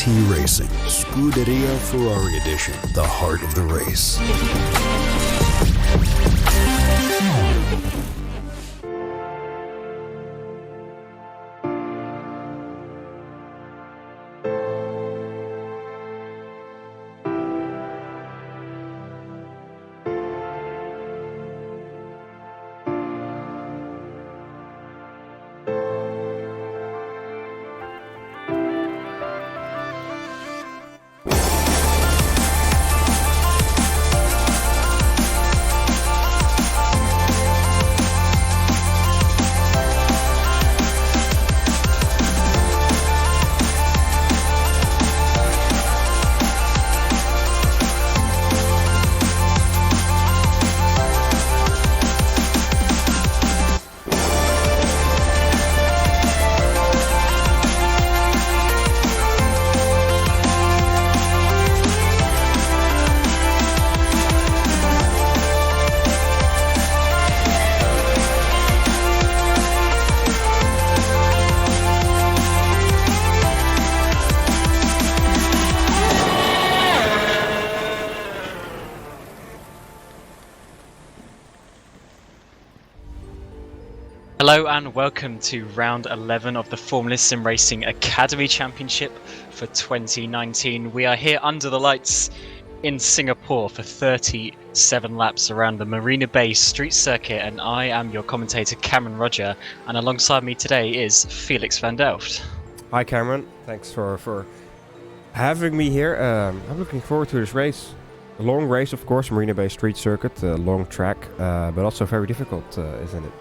GT Racing, Scuderia Ferrari Edition, the heart of the race. Hello and welcome to round 11 of the Formula SimRacing Academy Championship for 2019. We are here under the lights in Singapore for 37 laps around the Marina Bay Street Circuit, and I am your commentator Cameron Rodger, and alongside me today is Felix van Delft. Hi Cameron, thanks for having me here. I'm looking forward to this race. A long race, of course, Marina Bay Street Circuit, a long track, but also very difficult, isn't it?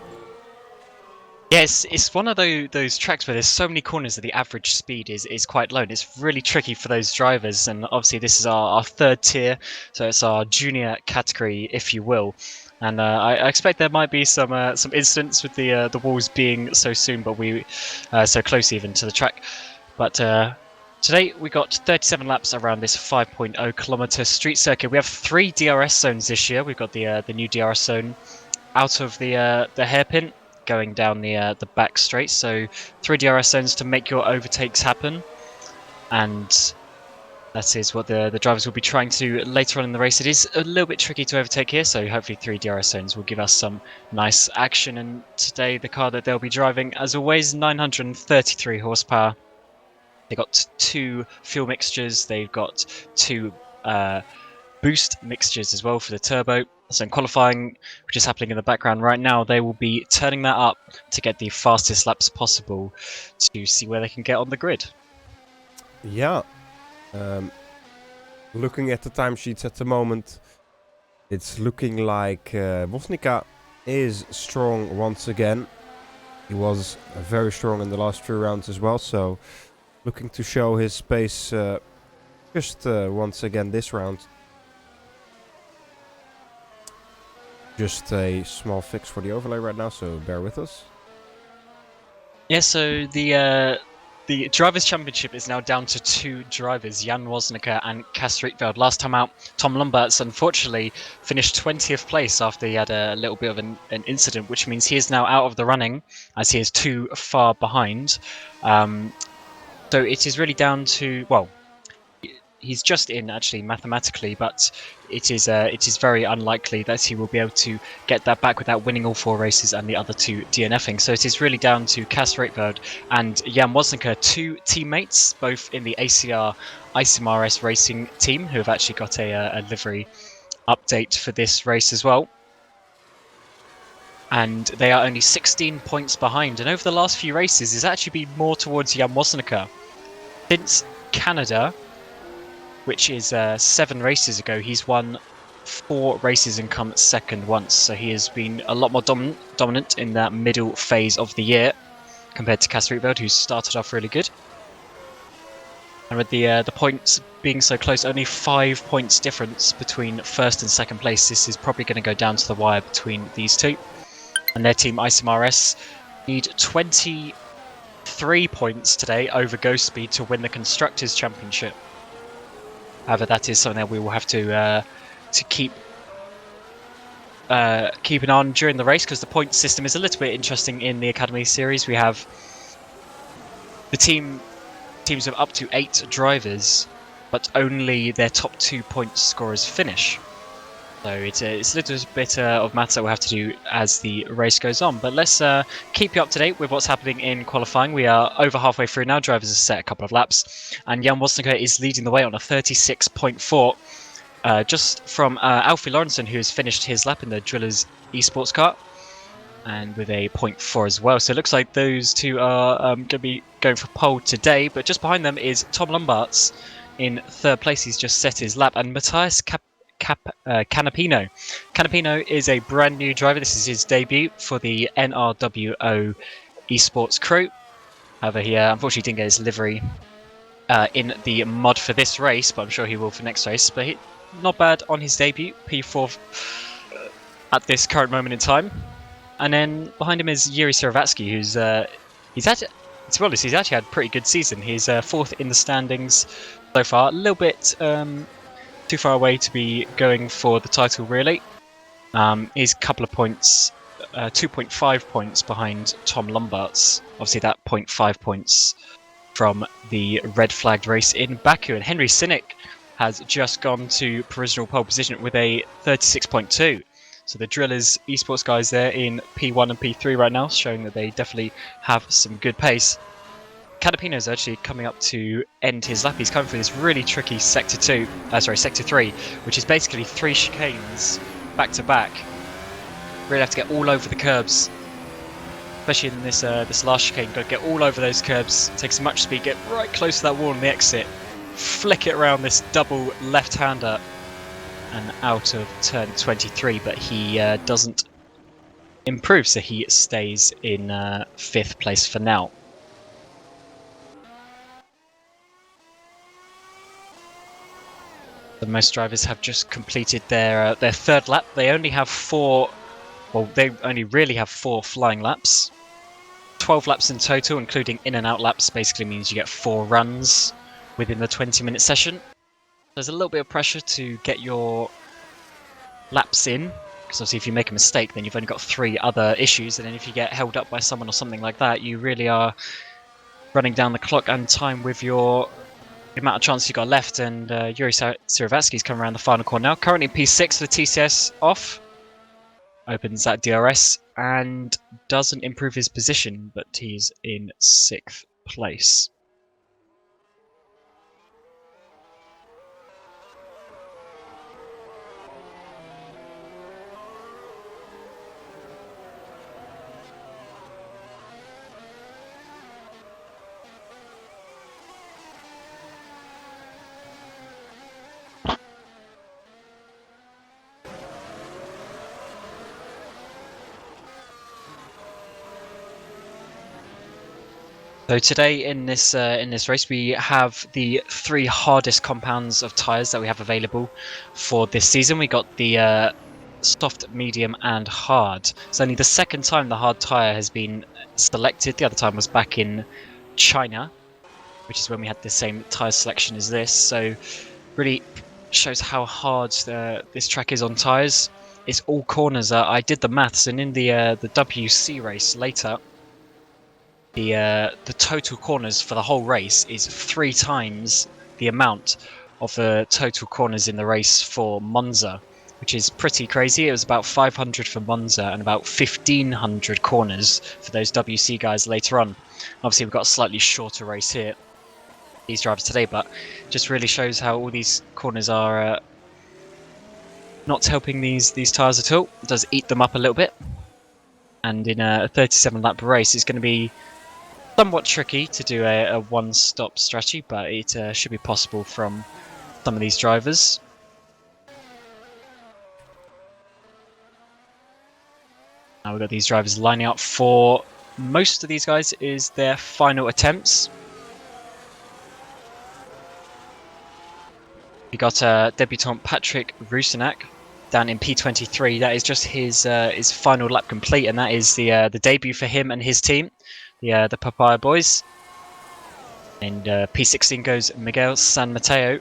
Yes, it's one of those tracks where there's so many corners that the average speed is quite low, and it's really tricky for those drivers. And obviously this is our third tier, so it's our junior category, if you will. And I expect there might be some incidents with the walls being so soon, but we so close even to the track. But today we got 37 laps around this 5.0 kilometer street circuit. We have 3 DRS zones this year. We've got the new DRS zone out of the hairpin, going down the back straight, so 3 DRS zones to make your overtakes happen, and that is what the drivers will be trying to do later on in the race. It is a little bit tricky to overtake here, so hopefully 3 DRS zones will give us some nice action. And today the car that they'll be driving, as always, 933 horsepower. They've got 2 fuel mixtures, they've got 2 boost mixtures as well for the turbo. So in qualifying, which is happening in the background right now, they will be turning that up to get the fastest laps possible to see where they can get on the grid. Yeah. Looking at the timesheets at the moment, it's looking like Woznica is strong once again. He was very strong in the last 3 rounds as well, so looking to show his pace just once again this round. Just a small fix for the overlay right now, so bear with us. Yeah, so the Drivers' Championship is now down to 2 drivers, Jan Woznica and Cas Rietveld. Last time out, Tom Lombards unfortunately finished 20th place after he had a little bit of an incident, which means he is now out of the running as he is too far behind. So it is really down to, well, he's just in actually mathematically, but it is very unlikely that he will be able to get that back without winning all 4 races and the other 2 DNFing. So it is really down to Cas Rietveld and Jan Woznica, 2 teammates, both in the ACR SimRacing Racing team, who have actually got a livery update for this race as well. And they are only 16 points behind. And over the last few races, it's actually been more towards Jan Woznica. Since Canada, which is 7 races ago, he's won 4 races and come second once. So he has been a lot more dominant in that middle phase of the year compared to Cas Rietveld, who started off really good. And with the points being so close, only 5 points difference between first and second place, this is probably going to go down to the wire between these 2. And their team, SimRacing, need 23 points today over Ghost Speed to win the Constructors' Championship. However, that is something that we will have to keep an eye on during the race, because the point system is a little bit interesting in the Academy series. We have the team teams with up to 8 drivers, but only their top 2 point scorers finish. So it's a little bit of maths that we'll have to do as the race goes on. But let's keep you up to date with what's happening in qualifying. We are over halfway through now. Drivers have set a couple of laps. And Jan Wozniacki is leading the way on a 36.4. Just from Alfie Lawrenson, who has finished his lap in the Drillers esports car. And with a 0.4 as well. So it looks like those two are going to be going for pole today. But just behind them is Tom Lombards in 3rd place. He's just set his lap. And Matthias Canapino. Canapino is a brand new driver. This is his debut for the NRWO esports crew. However, he unfortunately didn't get his livery in the mod for this race, but I'm sure he will for next race. But not bad on his debut, P4 at this current moment in time. And then behind him is Yuri Seravatsky, who's he's actually, to be honest, he's actually had a pretty good season. He's 4th in the standings so far. A little bit too far away to be going for the title, really. He's a couple of points, 2.5 points behind Tom Lombards. Obviously, that 0.5 points from the red flagged race in Baku. And Henry Sinek has just gone to provisional pole position with a 36.2. So the Drillers esports guys there in P1 and P3 right now, showing that they definitely have some good pace. Canapino is actually coming up to end his lap. He's coming through this really tricky sector 3, which is basically 3 chicanes back to back. Really have to get all over the curbs, especially in this last chicane. Got to get all over those curbs, take as much speed, get right close to that wall on the exit, flick it around this double left-hander and out of turn 23. But he doesn't improve, so he stays in 5th place for now. Most drivers have just completed their 3rd lap. They only have 4. Well, they only really have 4 flying laps. 12 laps in total, including in and out laps. Basically means you get 4 runs within the 20-minute session. There's a little bit of pressure to get your laps in, because obviously if you make a mistake, then you've only got 3 other issues, and then if you get held up by someone or something like that, you really are running down the clock and time with your the amount of chance you got left. And Yuri Seravatsky's come around the final corner now. Currently P6 for TCS off. Opens that DRS and doesn't improve his position, but he's in 6th place. So today in this race we have the 3 hardest compounds of tyres that we have available for this season. We got the soft, medium and hard. It's only the 2nd time the hard tyre has been selected. The other time was back in China, which is when we had the same tyre selection as this. So really shows how hard this track is on tyres. It's all corners. I did the maths, and in the WC race later, the total corners for the whole race is 3 times the amount of the total corners in the race for Monza, which is pretty crazy. It was about 500 for Monza and about 1,500 corners for those WC guys later on. Obviously, we've got a slightly shorter race here, these drivers today, but just really shows how all these corners are not helping these tyres at all. It does eat them up a little bit. And in a 37 lap race, it's going to be somewhat tricky to do a one-stop strategy, but it should be possible from some of these drivers. Now we've got these drivers lining up for most of these guys is their final attempts. We got debutant Patrick Rusinak down in P23. That is just his final lap complete, and that is the debut for him and his team, the Papaya Boys. And P16 goes Miguel San Mateo,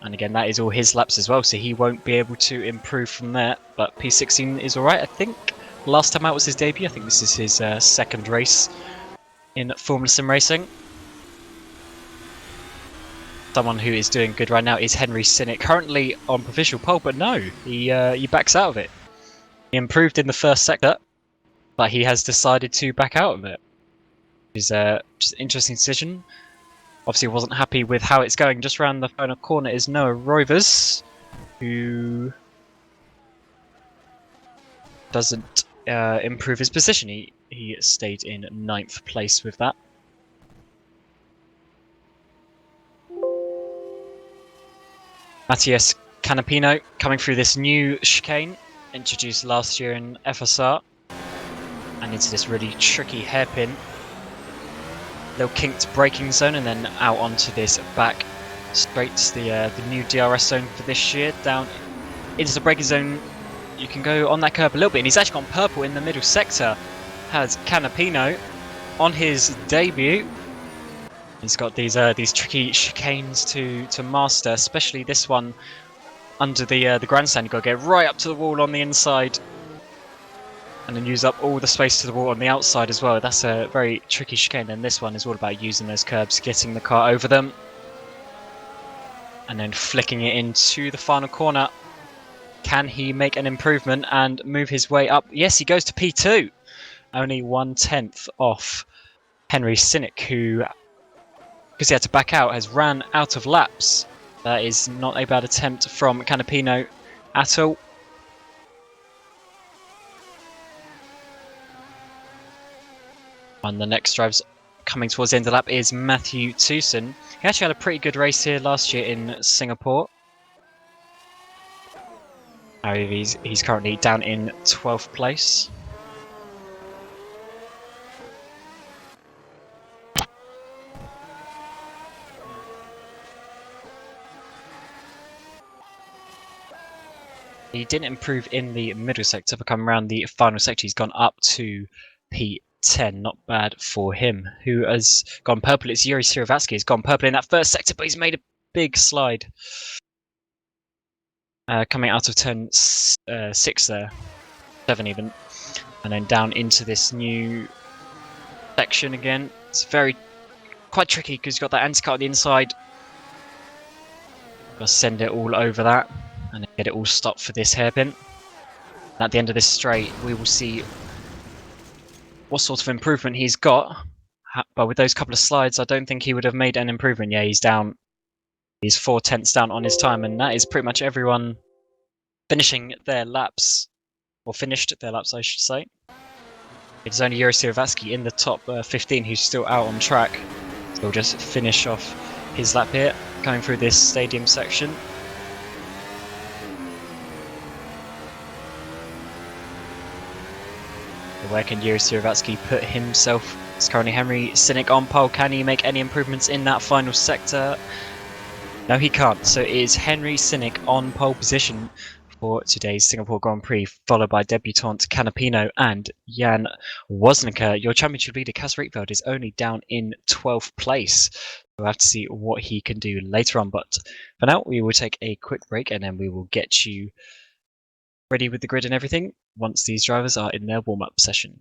and again that is all his laps as well, so he won't be able to improve from there. But P16 is all right, I think. Last time out was his debut. I think this is his 2nd race in Formula Sim Racing. someone who is doing good right now is Henry Sinnock, currently on provisional pole, but no, he backs out of it. He improved in the first sector, but he has decided to back out of it. It's just an interesting decision. Obviously wasn't happy with how it's going. Just around the final corner is Noah Rovers, who doesn't improve his position. He stayed in 9th place with that. Matthias Canapino coming through this new chicane, introduced last year in FSR, and into this really tricky hairpin. Little kinked braking zone, and then out onto this back straight to the new DRS zone for this year. Down into the braking zone, you can go on that curb a little bit, and he's actually gone purple in the middle sector. Has Canapino on his debut. He's got these tricky chicanes to master, especially this one under the grandstand. You've got to get right up to the wall on the inside, and then use up all the space to the wall on the outside as well. That's a very tricky chicane, and this one is all about using those curbs, getting the car over them, and then flicking it into the final corner. Can he make an improvement and move his way up? Yes, he goes to P2. Only 1/10 off Henry Sinnock, who, because he had to back out, has ran out of laps. That is not a bad attempt from Canapino at all. And the next drive's coming towards the end of the lap is Matthew Tewson. He actually had a pretty good race here last year in Singapore. However, he's currently down in 12th place. He didn't improve in the middle sector, but come around the final sector, he's gone up to P10. Not bad for him. Who has gone purple? It's Yuri Siravatsky. He's gone purple in that first sector, but he's made a big slide. Coming out of turn 6 there. 7 even. And then down into this new section again. It's quite tricky because you've got that anti-cut on the inside. Got to send it all over that and get it all stopped for this hairpin. And at the end of this straight, we will see what sort of improvement he's got. But with those couple of slides, I don't think he would have made an improvement. Yeah, he's down. He's 4/10 down on his time, and that is pretty much everyone finishing their laps, or finished their laps, I should say. It's only Yuri Siravatsky in the top 15 who's still out on track. So we'll just finish off his lap here, going through this stadium section. Where can Yuri Siravatsky put himself? It's currently Henry Sinnock on pole. Can he make any improvements in that final sector? No, he can't. So it is Henry Sinnock on pole position for today's Singapore Grand Prix, followed by debutant Canapino and Jan Woznicka. Your championship leader, Cas Rietveld, is only down in 12th place. We'll have to see what he can do later on. But for now, we will take a quick break, and then we will get you ready with the grid and everything once these drivers are in their warm-up session.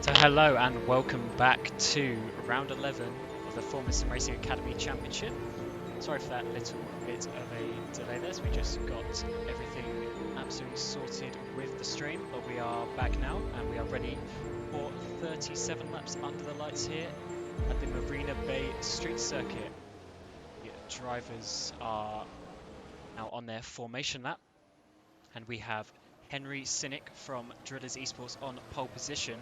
So hello and welcome back to round 11 of the FSR SimRacing Academy Championship. Sorry for that little bit of a delay there, so we just got everything absolutely sorted with the stream, but we are back now and we are ready for 37 laps under the lights here at the Marina Bay Street Circuit. The drivers are now on their formation lap, and we have Henry Cynic from Drillers Esports on pole position,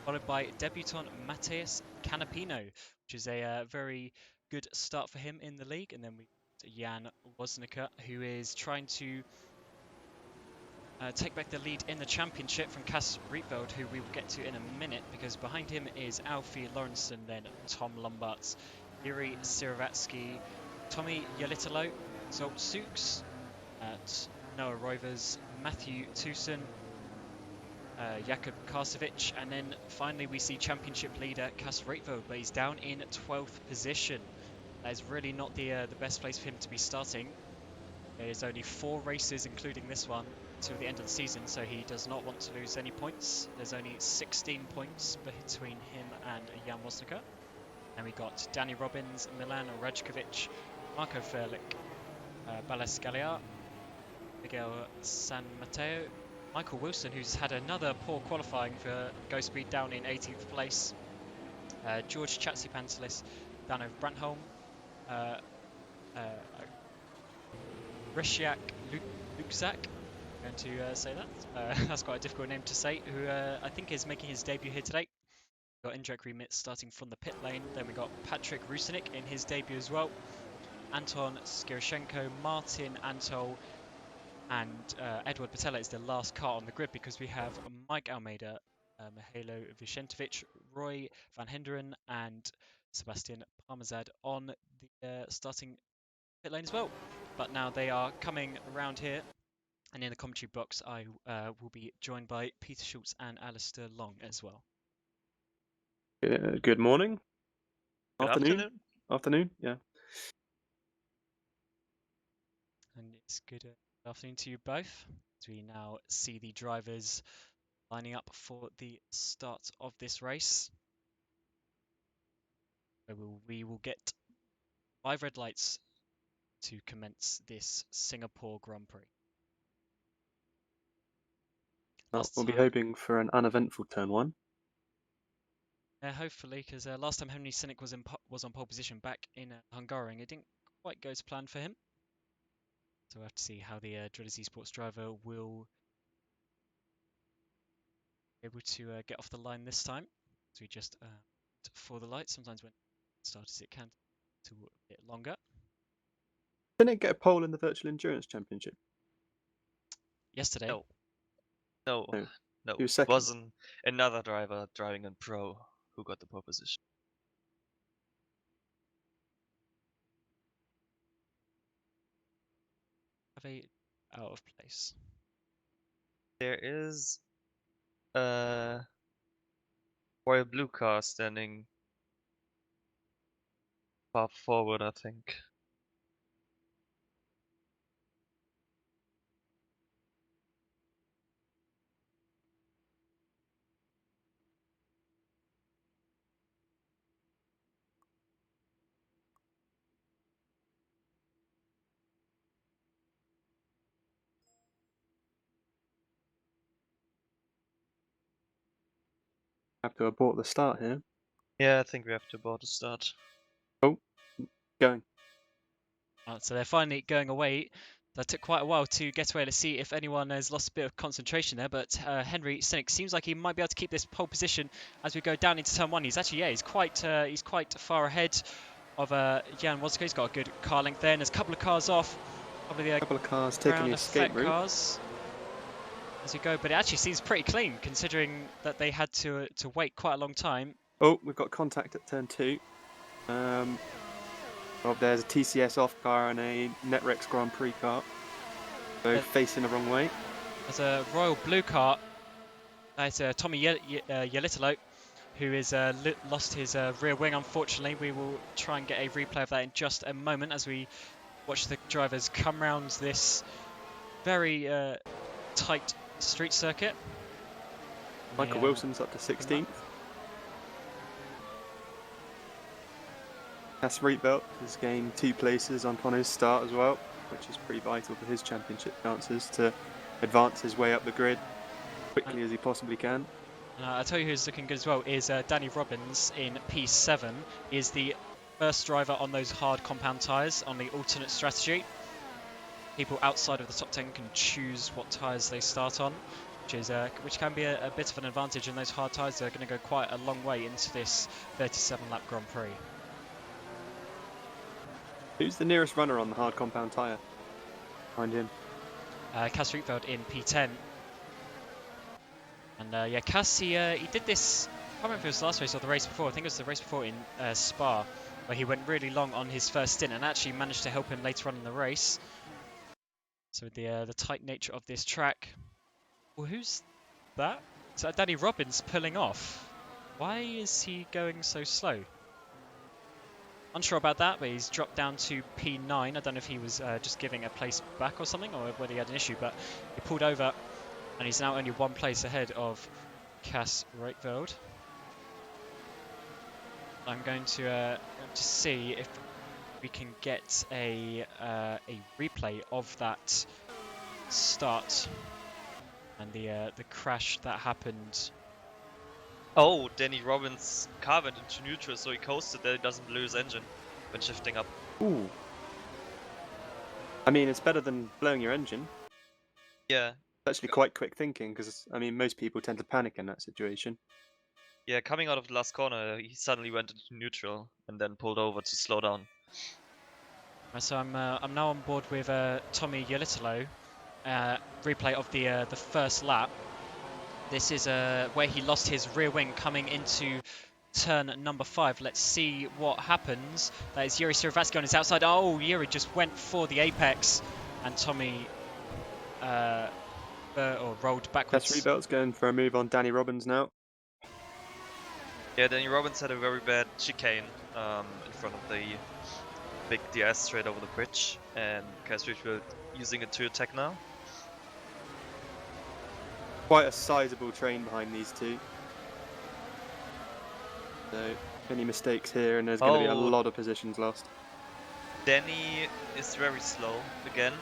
followed by debutant Matheus Canapino, which is a very good start for him in the league. And then we got Jan Woznicka, who is trying to take back the lead in the championship from Cas Rietveld, who we will get to in a minute, because behind him is Alfie Lawrenson, then Tom Lombards, Yuri Siravatsky, Tommy Yalitalo, Zolt Sooks, Noah Rovers, Matthew Tucson, Jakub Karsovic, and then finally we see championship leader Cas Rietveld, but he's down in 12th position. That is really not the best place for him to be starting. There's only 4 races, including this one, till the end of the season, so he does not want to lose any points. There's only 16 points between him and Jan Woznicka. And we got Danny Robbins, Milan Rajkovic, Marco Felix, Balas Galia, Miguel San Mateo, Michael Wilson, who's had another poor qualifying for Go Speed, down in 18th place, George Chatsipantelis, Dano Brantholm, Rishiak Lukzak, I'm going to say that. That's quite a difficult name to say, who I think is making his debut here today. We've got Indrek Remit starting from the pit lane. Then we got Patrick Rusinik in his debut as well. Anton Skirchenko, Martin Antol, and Edward Patella is the last car on the grid, because we have Mike Almeida, Mihailo Vicentovic, Roy Van Henderen, and Sebastian Parmazad on the starting pit lane as well. But now they are coming around here, and in the commentary box I will be joined by Peter Schulze and Alistair Long as well. Good morning. Good Afternoon, yeah. And it's good afternoon to you both, as we now see the drivers lining up for the start of this race. We will get 5 red lights to commence this Singapore Grand Prix. We'll be hoping for an uneventful turn 1. Yeah, hopefully, because last time Henry Cynic was on pole position back in Hungaroring, it didn't quite go to plan for him. So we'll have to see how the Drillers Esports driver will be able to get off the line this time. So we just for the light. Sometimes when it starts, it can take a bit longer. Didn't it get a pole in the Virtual Endurance Championship? Yesterday. No. Who It was second? wasn't another driver driving in pro who got the pole position. Have a out of place. There is a royal blue car standing far forward, I think. Have to abort the start here. Yeah, I think we have to abort the start. Oh, going. So they're finally going away. That took quite a while to get away. Let's see if anyone has lost a bit of concentration there. But Henry Cynic seems like he might be able to keep this pole position as we go down into turn 1. He's actually, he's quite far ahead of Jan Woznicka. He's got a good car length there, and there's a couple of cars off. Probably A couple of cars taking the escape route cars as we go, but it actually seems pretty clean considering that they had to wait quite a long time. Oh, we've got contact at turn 2. There's a TCS off car and a Netrex Grand Prix car. Both facing the wrong way. There's a Royal Blue car. It's Tommy Yelitalo, who has lost his rear wing, unfortunately. We will try and get a replay of that in just a moment as we watch the drivers come round this very tight street circuit. Michael Wilson's up to 16th. Cass Rietveld has gained 2 places on Connor's start as well, which is pretty vital for his championship chances to advance his way up the grid quickly as he possibly can. I'll tell you who's looking good as well is Danny Robbins in P7. He is the first driver on those hard compound tyres on the alternate strategy. People outside of the top 10 can choose what tyres they start on, which can be a bit of an advantage, and those hard tyres are going to go quite a long way into this 37-lap Grand Prix. Who's the nearest runner on the hard compound tyre? Behind him. Cass Rietveld in P10. And yeah, Cass, he did this, I can't remember if it was the last race or the race before, I think it was the race before in Spa, where he went really long on his first stint and actually managed to help him later on in the race. So with the tight nature of this track. Well, who's that? So Danny Robbins pulling off. Why is he going so slow? Unsure about that, but he's dropped down to P9. I don't know if he was just giving a place back or something, or whether he had an issue, but he pulled over. And he's now only 1 place ahead of Cass Rietveld. I'm going to see if we can get a replay of that start and the crash that happened. Oh, Danny Robbins' car went into neutral, so he coasted that he doesn't blow his engine when shifting up. Ooh. I mean, it's better than blowing your engine. Yeah. Actually quite quick thinking, because I mean most people tend to panic in that situation. Yeah, coming out of the last corner, he suddenly went into neutral and then pulled over to slow down. Right, so I'm now on board with Tommy Yelitalo. Replay of the first lap. This is where he lost his rear wing coming into turn number 5. Let's see what happens. That is Yuri Siravatsky on his outside. Oh, Yuri just went for the apex, and Tommy or rolled backwards. Cass Rieveld's going for a move on Danny Robbins now. Yeah, Danny Robbins had a very bad chicane in front of the big DS straight over the bridge, and Cass Rietveld using it to attack now. Quite a sizable train behind these two. So, any mistakes here and there's going to be a lot of positions lost. Danny is very slow again.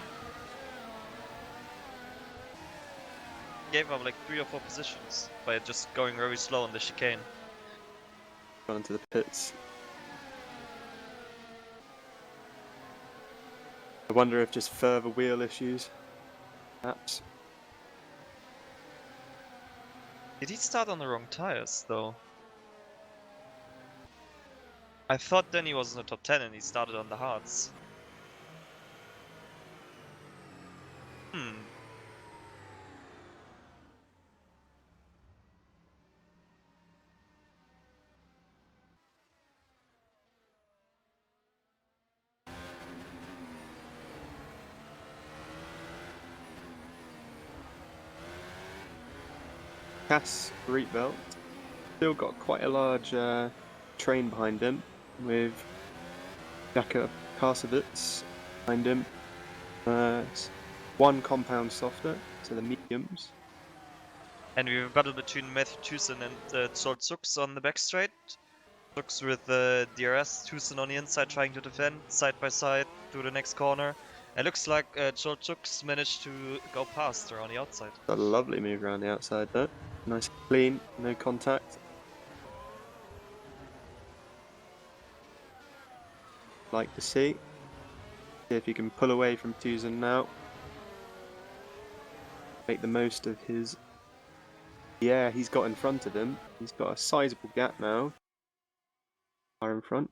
Gave up like 3 or 4 positions by just going very slow on the chicane. Gone into the pits. I wonder if just further wheel issues, perhaps. Did he start on the wrong tires though? I thought Danny was in the top 10 and he started on the hards. Cass Rietveld still got quite a large train behind him, with Jaka Karsovitz behind him. 1 compound softer, so the mediums. And we have a battle between Matthew Tucson and Schulze on the back straight. Schulze with DRS, Tucson on the inside trying to defend side by side through the next corner. It looks like Schulze managed to go past her on the outside. A lovely move around the outside there. Nice and clean, no contact. Like to see. See if you can pull away from Tucson now. Make the most of his... Yeah, he's got in front of him. He's got a sizable gap now. Far in front.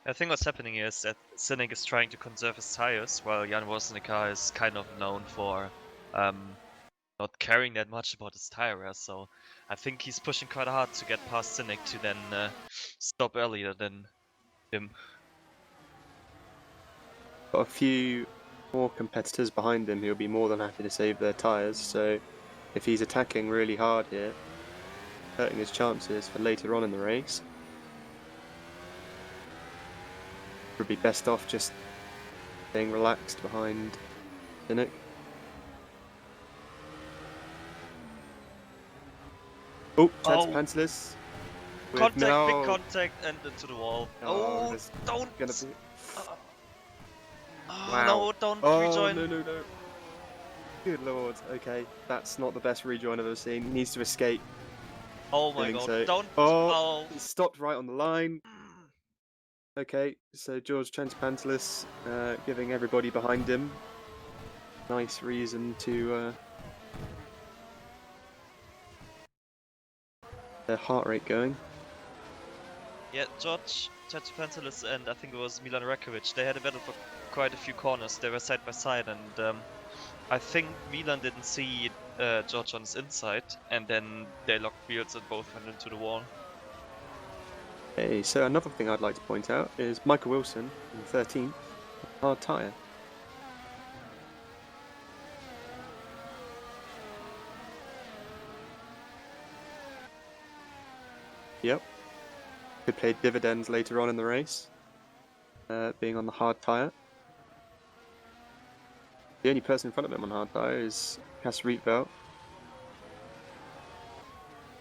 I think what's happening here is that Cynic is trying to conserve his tires, while Jan Woznica is kind of known for not caring that much about his tire wear, so I think he's pushing quite hard to get past Cynic to then stop earlier than him. Got a few more competitors behind him who'll be more than happy to save their tyres, so if he's attacking really hard here, hurting his chances for later on in the race, would be best off just staying relaxed behind Cynic. Oh, Oh. Pantelis. Contact, big contact, and into the wall. Oh, Oh, there's don't. gonna be. Oh, Wow. no, don't Oh, rejoin. no. Good lord. Okay, that's not the best rejoin I've ever seen. He needs to escape. Oh my Doing god, so. don't. Oh, Oh. he stopped right on the line. Okay, so George Pantelis giving everybody behind him nice reason to their heart rate going. Yeah, George Pantelis and I think it was Milan Rakovic, they had a battle for quite a few corners. They were side by side, and I think Milan didn't see George on his inside, and then they locked wheels and both went into the wall. Okay, so another thing I'd like to point out is Michael Wilson in 13th, hard tyre. Yep. Could pay dividends later on in the race, being on the hard tyre. The only person in front of him on hard tyre is Cass Rietveld.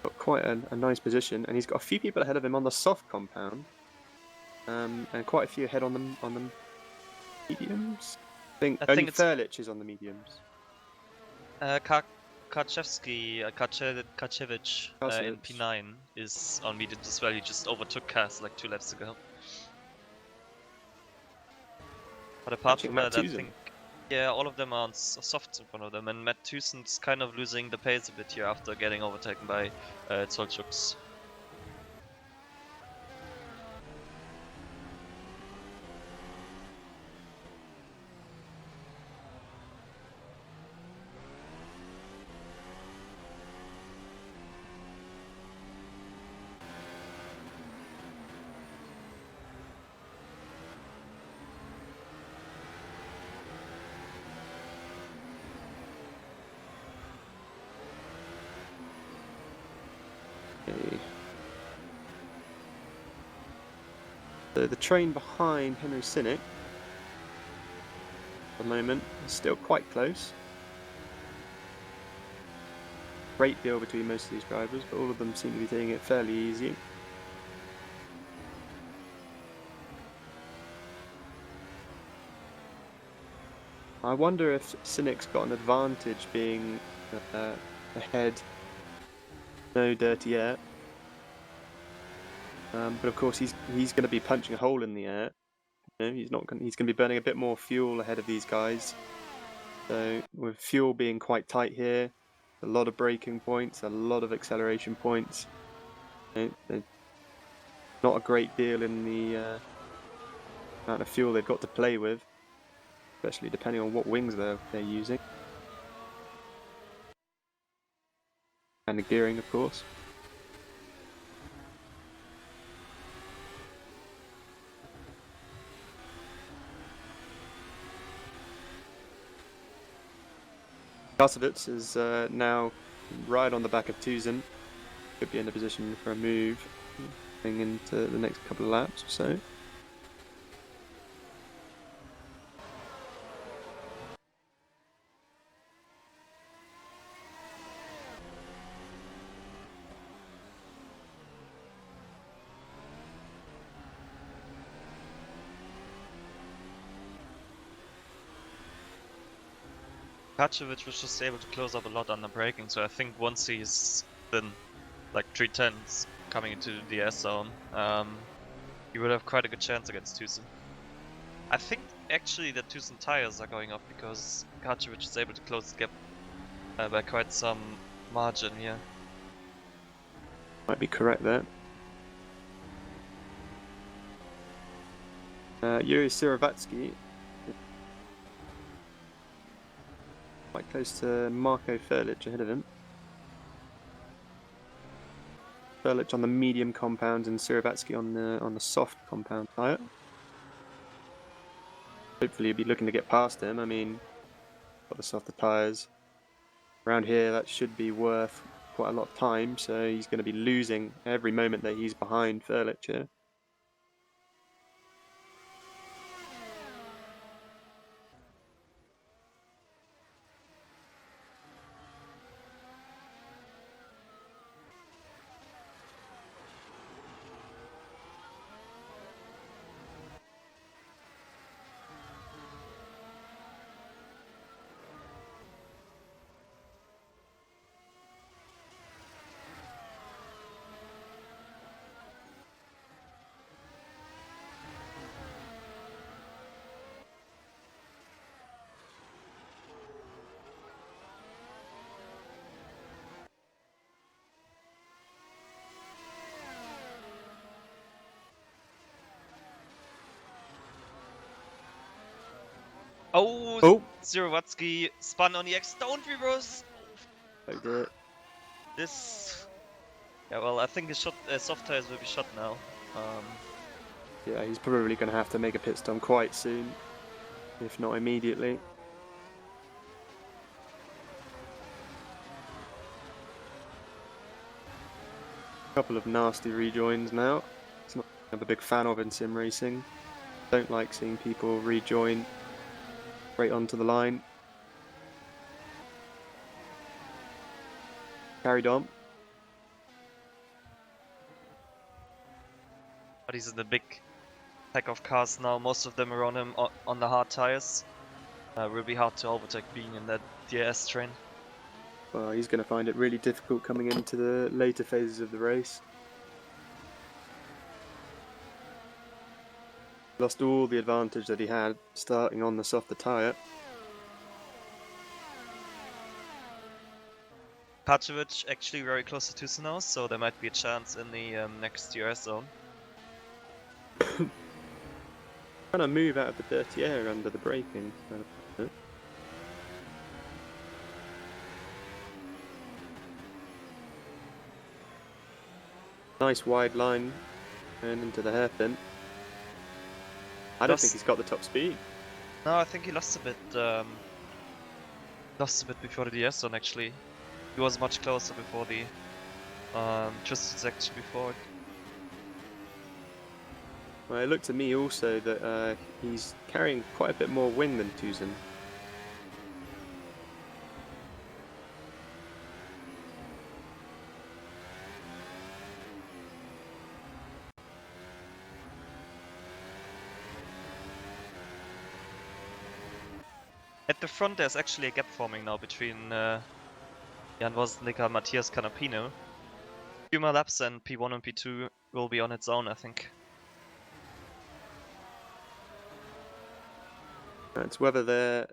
Got quite a nice position, and he's got a few people ahead of him on the soft compound, and quite a few ahead on the mediums. I I only think it's Felix is on the mediums. Karchevich in Karcevic. P9 is on mediums as well. He just overtook Cass like 2 laps ago. But apart Catching from Matt that, I Tusen. think, yeah, all of them are on softs in front of them, and Matt Tusen's kind of losing the pace a bit here after getting overtaken by Zolchuk's. Okay. So the train behind Henry Sinnick at the moment is still quite close. Great deal between most of these drivers, but all of them seem to be taking it fairly easy. I wonder if Sinnick's got an advantage being ahead, no dirty air. But of course he's going to be punching a hole in the air. You know, he's going to be burning a bit more fuel ahead of these guys. So with fuel being quite tight here, a lot of braking points, a lot of acceleration points. You know, not a great deal in the amount of fuel they've got to play with, especially depending on what wings they're using. And the gearing, of course. Karcevic is now right on the back of Tusen. Could be in a position for a move going into the next couple of laps or so. Karchevich was just able to close up a lot on the braking, so I think once he's been like 310s coming into the S zone, he will have quite a good chance against Tusen. I think actually that Tusen tires are going off because Karchevich is able to close the gap by quite some margin here. Might be correct there. Yuri Siravatsky, quite close to Marco Felix ahead of him. Felix on the medium compound and Siravatsky on the soft compound tyre. Hopefully he'll be looking to get past him. I mean, got the softer tyres. Around here that should be worth quite a lot of time, so he's going to be losing every moment that he's behind Felix here. Oh, Oh, Zirowatsky spun on the X. Don't reverse. oh dear. This. Yeah, well, I think his shot, soft tires will be shot now. Yeah, he's probably going to have to make a pit stop quite soon, if not immediately. Couple of nasty rejoins now. It's not I'm a big fan of in sim racing. Don't like seeing people rejoin straight onto the line. Carried on. but he's in the big pack of cars now. Most of them around him on the hard tires. Will be hard to overtake being in that DRS train. Well, he's going to find it really difficult coming into the later phases of the race. Lost all the advantage that he had starting on the softer tyre. Patrovic actually very close to Tucson now, so there might be a chance in the next DRS zone. Trying to move out of the dirty air under the braking. Nice wide line and into the hairpin. I don't think he's got the top speed. No, I think he lost a bit. Lost a bit before the DS zone actually. He was much closer before the twisted section before it. Well, it looked to me also that he's carrying quite a bit more wing than Tucson. At the front there's actually a gap forming now between Jan Woznica and Matthias Canapino. Few more laps and P1 and P2 will be on its own, I think. It's whether they're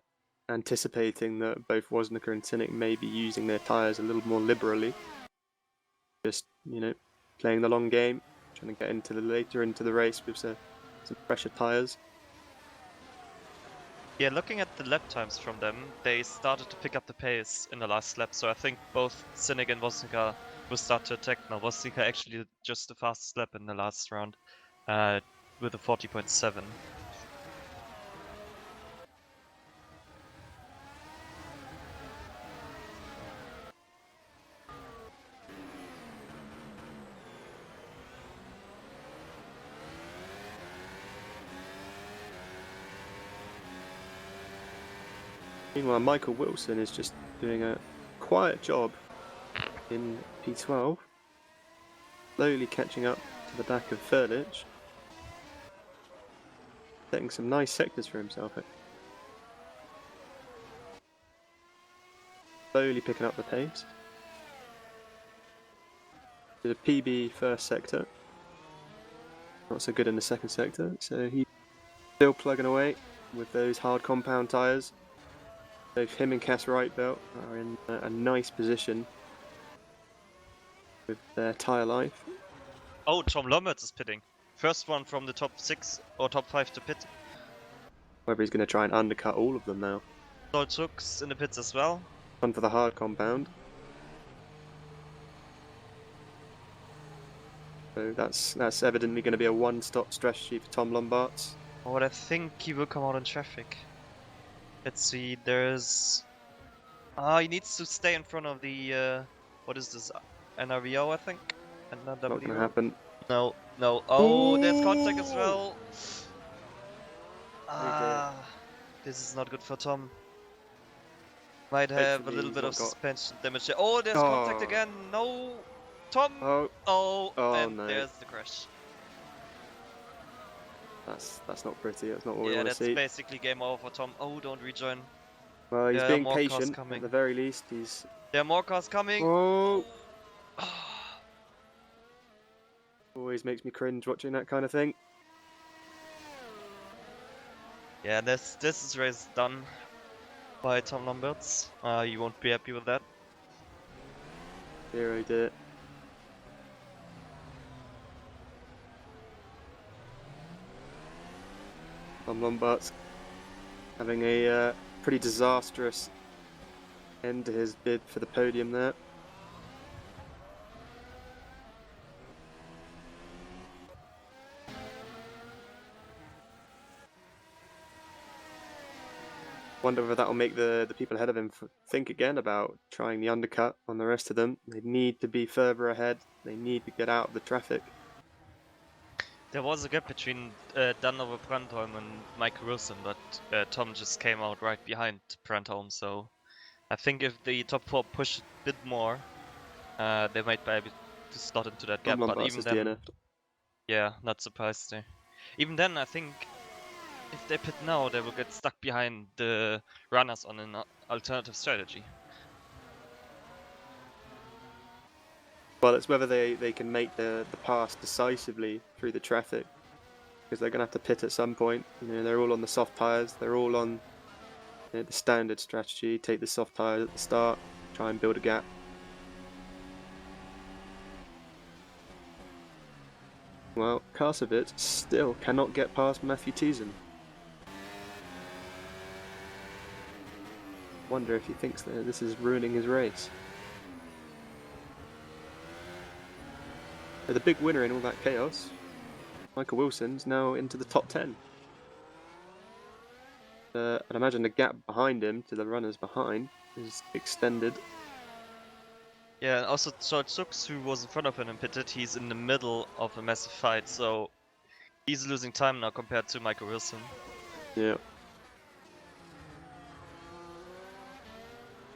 anticipating that both Woznica and Sinek may be using their tyres a little more liberally. Just, playing the long game, trying to get into the race with some fresher tyres. Yeah, looking at the lap times from them, they started to pick up the pace in the last lap, so I think both Sinek and Woznica will start to attack now. Woznica actually just the fastest lap in the last round with a 40.7. Meanwhile, Michael Wilson is just doing a quiet job in P12, slowly catching up to the back of Felix, setting some nice sectors for himself. Slowly picking up the pace. Did a PB first sector, not so good in the second sector, so he's still plugging away with those hard compound tyres. Both him and Cass Wrightbelt are in a nice position with their tyre life. Oh, Tom Lomberts is pitting. First one from the top 6 or top 5 to pit. Whether he's going to try and undercut all of them now. Zoltuk's in the pits as well. One for the hard compound. So that's evidently going to be a one-stop strategy for Tom Lombards. Oh, I think he will come out in traffic. Let's see, there's... he needs to stay in front of the... what is this? NRVO, I think? Not going to happen. No. Oh, there's contact as well. This is not good for Tom. Might have a little bit of suspension damage there. Oh, there's contact again. No, Tom. Oh, and no. There's the crash. That's not pretty. That's not what we want to see. Yeah, that's basically game over for Tom. Oh, don't rejoin. Well, he's being patient at the very least. There are more cars coming. Oh. Always makes me cringe watching that kind of thing. Yeah, this is race done by Tom Lombards. You won't be happy with that. Here he did it. Tom Lombards having a pretty disastrous end to his bid for the podium there. Wonder whether that will make the people ahead of him think again about trying the undercut on the rest of them. They need to be further ahead. They need to get out of the traffic. There was a gap between Danover Brandholm and Michael Wilson, but Tom just came out right behind Brandholm, so I think if the top 4 push a bit more, they might be able to slot into that gap, but even then, DNF'd. yeah, not surprised there. Even then, I think if they pit now, they will get stuck behind the runners on an alternative strategy. Well, it's whether they can make the pass decisively through the traffic, because they're going to have to pit at some point. You know, they're all on the soft tyres. They're all on the standard strategy. Take the soft tyres at the start, try and build a gap. Well, Karsovitz still cannot get past Matthew Thiessen. Wonder if he thinks that this is ruining his race. The big winner in all that chaos, Michael Wilson's now into the top 10. I'd imagine the gap behind him to the runners behind is extended. Yeah, and also Schulze, who was in front of him and pitted, he's in the middle of a massive fight, so he's losing time now compared to Michael Wilson. Yeah.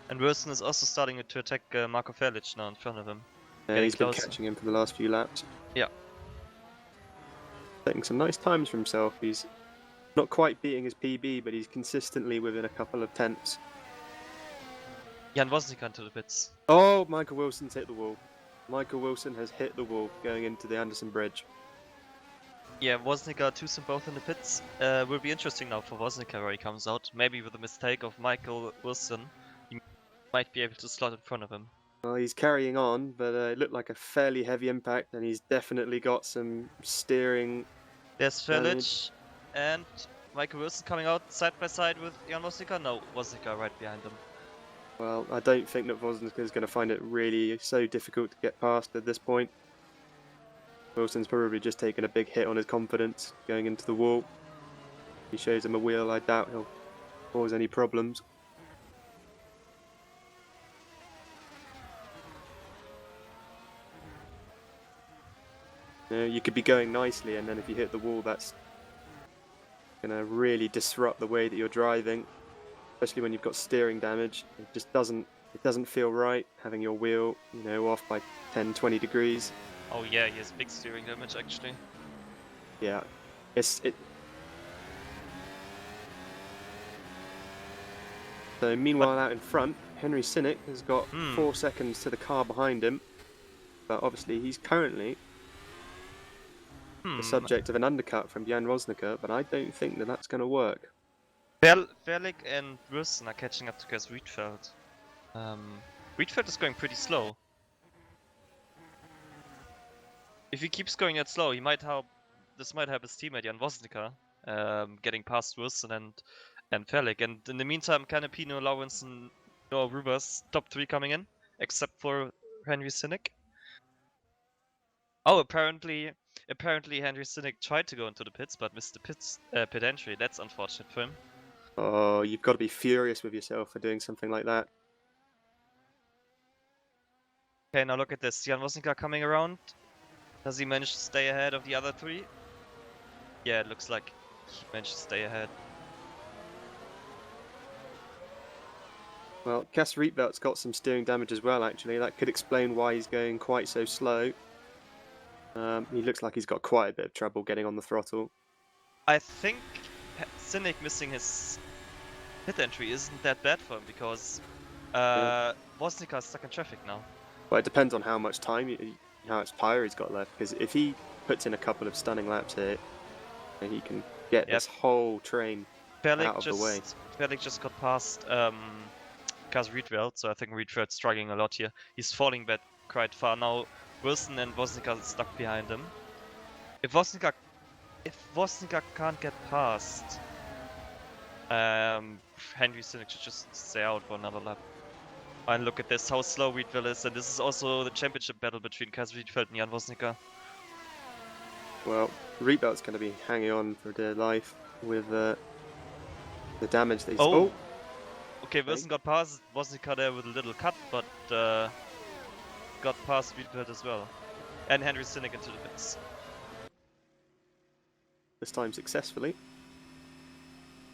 And Wilson is also starting to attack Marco Felix now in front of him. He's been closer. catching him for the last few laps. Yeah. Taking some nice times for himself. He's not quite beating his PB, but he's consistently within a couple of tenths. Jan Wozniak into the pits. Oh, Michael Wilson's hit the wall. Michael Wilson has hit the wall going into the Anderson Bridge. Yeah, Wozniak, Thiessen both in the pits. Will be interesting now for Wozniak where he comes out. Maybe with a mistake of Michael Wilson, he might be able to slot in front of him. Well, he's carrying on, but it looked like a fairly heavy impact, and he's definitely got some steering. There's Felix and Michael Wilson coming out side by side with Jan Wozniak. No, Wozniak right behind him. Well, I don't think that Wozniak is going to find it really so difficult to get past at this point. Wilson's probably just taken a big hit on his confidence going into the wall. If he shows him a wheel, I doubt he'll cause any problems. You could be going nicely, and then if you hit the wall, that's going to really disrupt the way that you're driving, especially when you've got steering damage. It just doesn't feel right having your wheel, off by 10-20 degrees. Oh yeah, he has big steering damage actually. Yeah, So meanwhile, out in front, Henry Sinnick has got 4 seconds to the car behind him, but obviously he's currently the subject of an undercut from Jan Wozniak, but I don't think that that's going to work. Felix and Wilson are catching up to Gas Riedfeld. Riedfeld is going pretty slow. If he keeps going that slow, this might help his teammate Jan Wozniak getting past Wilson and Felix. And in the meantime, Canapino, Lawrence, and Noah Rubers top 3 coming in, except for Henry Sinnick. Oh, apparently Henry Sinnick tried to go into the pits, but missed the pit entry. That's unfortunate for him. Oh, you've got to be furious with yourself for doing something like that. Okay, now look at this. Jan Wozniak coming around. Does he manage to stay ahead of the other 3? Yeah, it looks like he managed to stay ahead. Well, Gas Riedfeld's got some steering damage as well, actually. That could explain why he's going quite so slow. He looks like he's got quite a bit of trouble getting on the throttle. I think Sinnick missing his pit entry isn't that bad for him, because Wozniak is stuck in traffic now. Well, it depends on how much time, how much tyre he's got left, because if he puts in a couple of stunning laps here, then he can get this whole train out of the way. Felix just got past Gas Riedfeld, so I think Riedfeld's struggling a lot here. He's falling back quite far now. Wilson and Wozniak are stuck behind him. If Wozniak can't get past Henry Cynic should just stay out for another lap. And look at this, how slow Rietveld is, and this is also the championship battle between Kaz Rietveld and Jan Woznica. Well, Reebelt's going to be hanging on for dear life with the damage that he's... Oh! Okay, Wilson got past Woznica there with a little cut, but got past Rietveld as well. And Henry Cynic into the pits. This time successfully.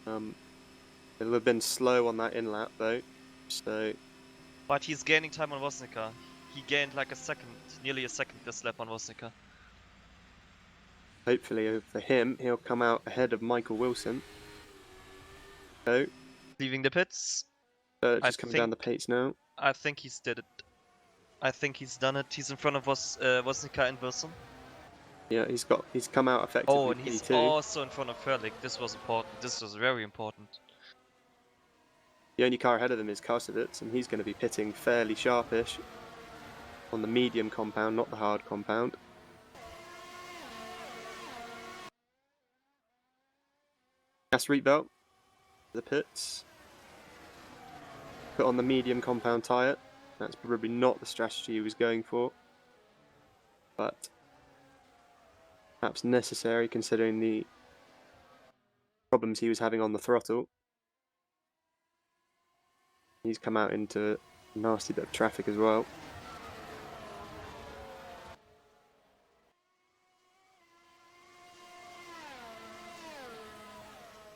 It'll have been slow on that in lap though, so... But he's gaining time on Woznica. He gained like a second, nearly a second this lap on Woznica. Hopefully for him, he'll come out ahead of Michael Wilson. So, Leaving the pits. just coming down the pace now. I think he's did it. I think he's done it. He's in front of Woznica and Wilson. Yeah, he's come out effectively. Oh, and he's P2. also in front of Felix. This was important. This was very important. The only car ahead of them is Karsovitz, and he's going to be pitting fairly sharpish on the medium compound, not the hard compound. Gas Rietveld, the pits. Put on the medium compound tyre. That's probably not the strategy he was going for, but perhaps necessary considering the problems he was having on the throttle. He's come out into a nasty bit of traffic as well.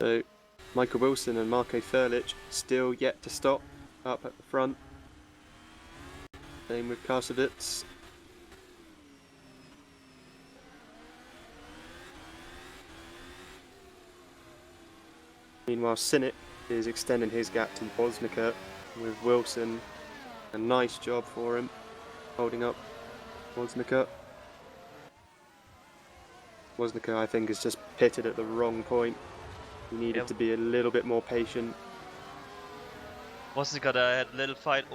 So Michael Wilson and Marco Felix still yet to stop up at the front. Same with Karsovitz. Meanwhile, Cynic is extending his gap to Woznica with Wilson. A nice job for him, holding up Woznica. Woznica, I think, has just pitted at the wrong point. He needed to be a little bit more patient. Woznica had a little fight.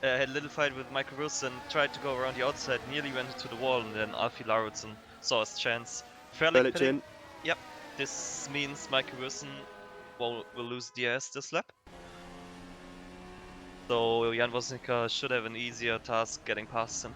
Had a little fight with Michael Wilson. Tried to go around the outside, nearly went into the wall, and then Alfie Lauritsen saw his chance. Felix in. Yep. This means Michael Wilson will lose DRS this lap. So Jan Woznica should have an easier task getting past him.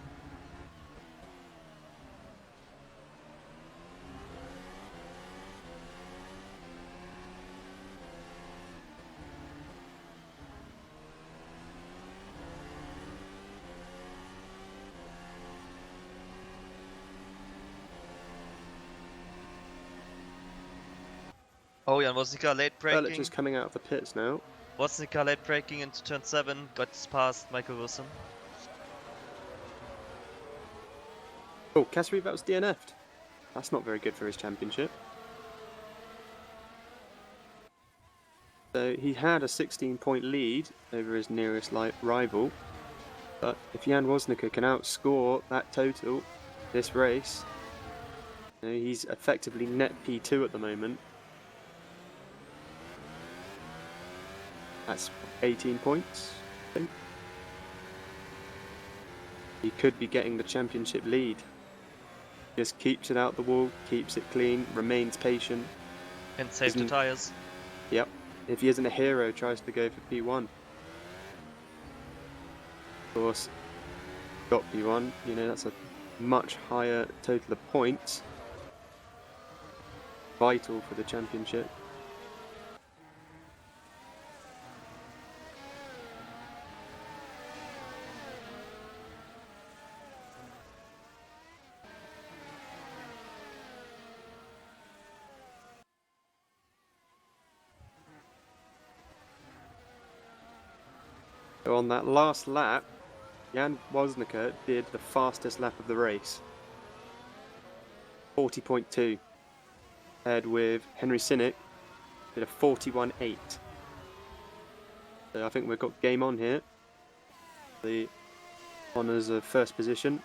Oh, Jan Woznica late braking. Felix is coming out of the pits now. Woznica late braking into turn 7, got past Michael Wilson. Oh, Kaz Rieveldt's DNF'd. That's not very good for his championship. So he had a 16-point lead over his nearest rival, but if Jan Woznica can outscore that total this race, he's effectively net P2 at the moment. That's 18 points, I think. He could be getting the championship lead. Just keeps it out the wall, keeps it clean, remains patient. And saves the tyres. Yep. If he isn't a hero, tries to go for P1. Of course, got P1, that's a much higher total of points. Vital for the championship. So on that last lap, Jan Woznica did the fastest lap of the race. 40.2. Paired with Henry Cynic, did a 41.8. So I think we've got game on here. The honours of first position.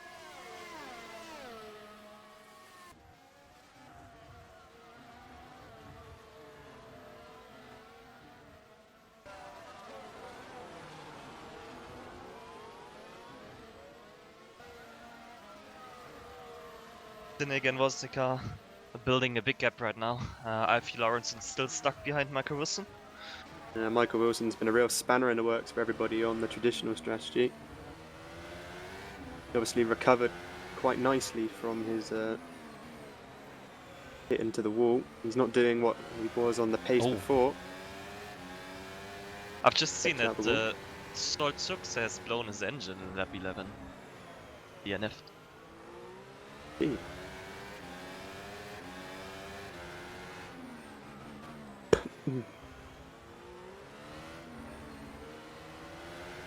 Cynic and Woznica building a big gap right now. I feel Lawrenson's still stuck behind Michael Wilson. Michael Wilson's been a real spanner in the works for everybody on the traditional strategy. He obviously recovered quite nicely from his hit into the wall. He's not doing what he was on the pace before. I've just seen Checks out that Schulze has blown his engine in lap 11. DNF. Gee.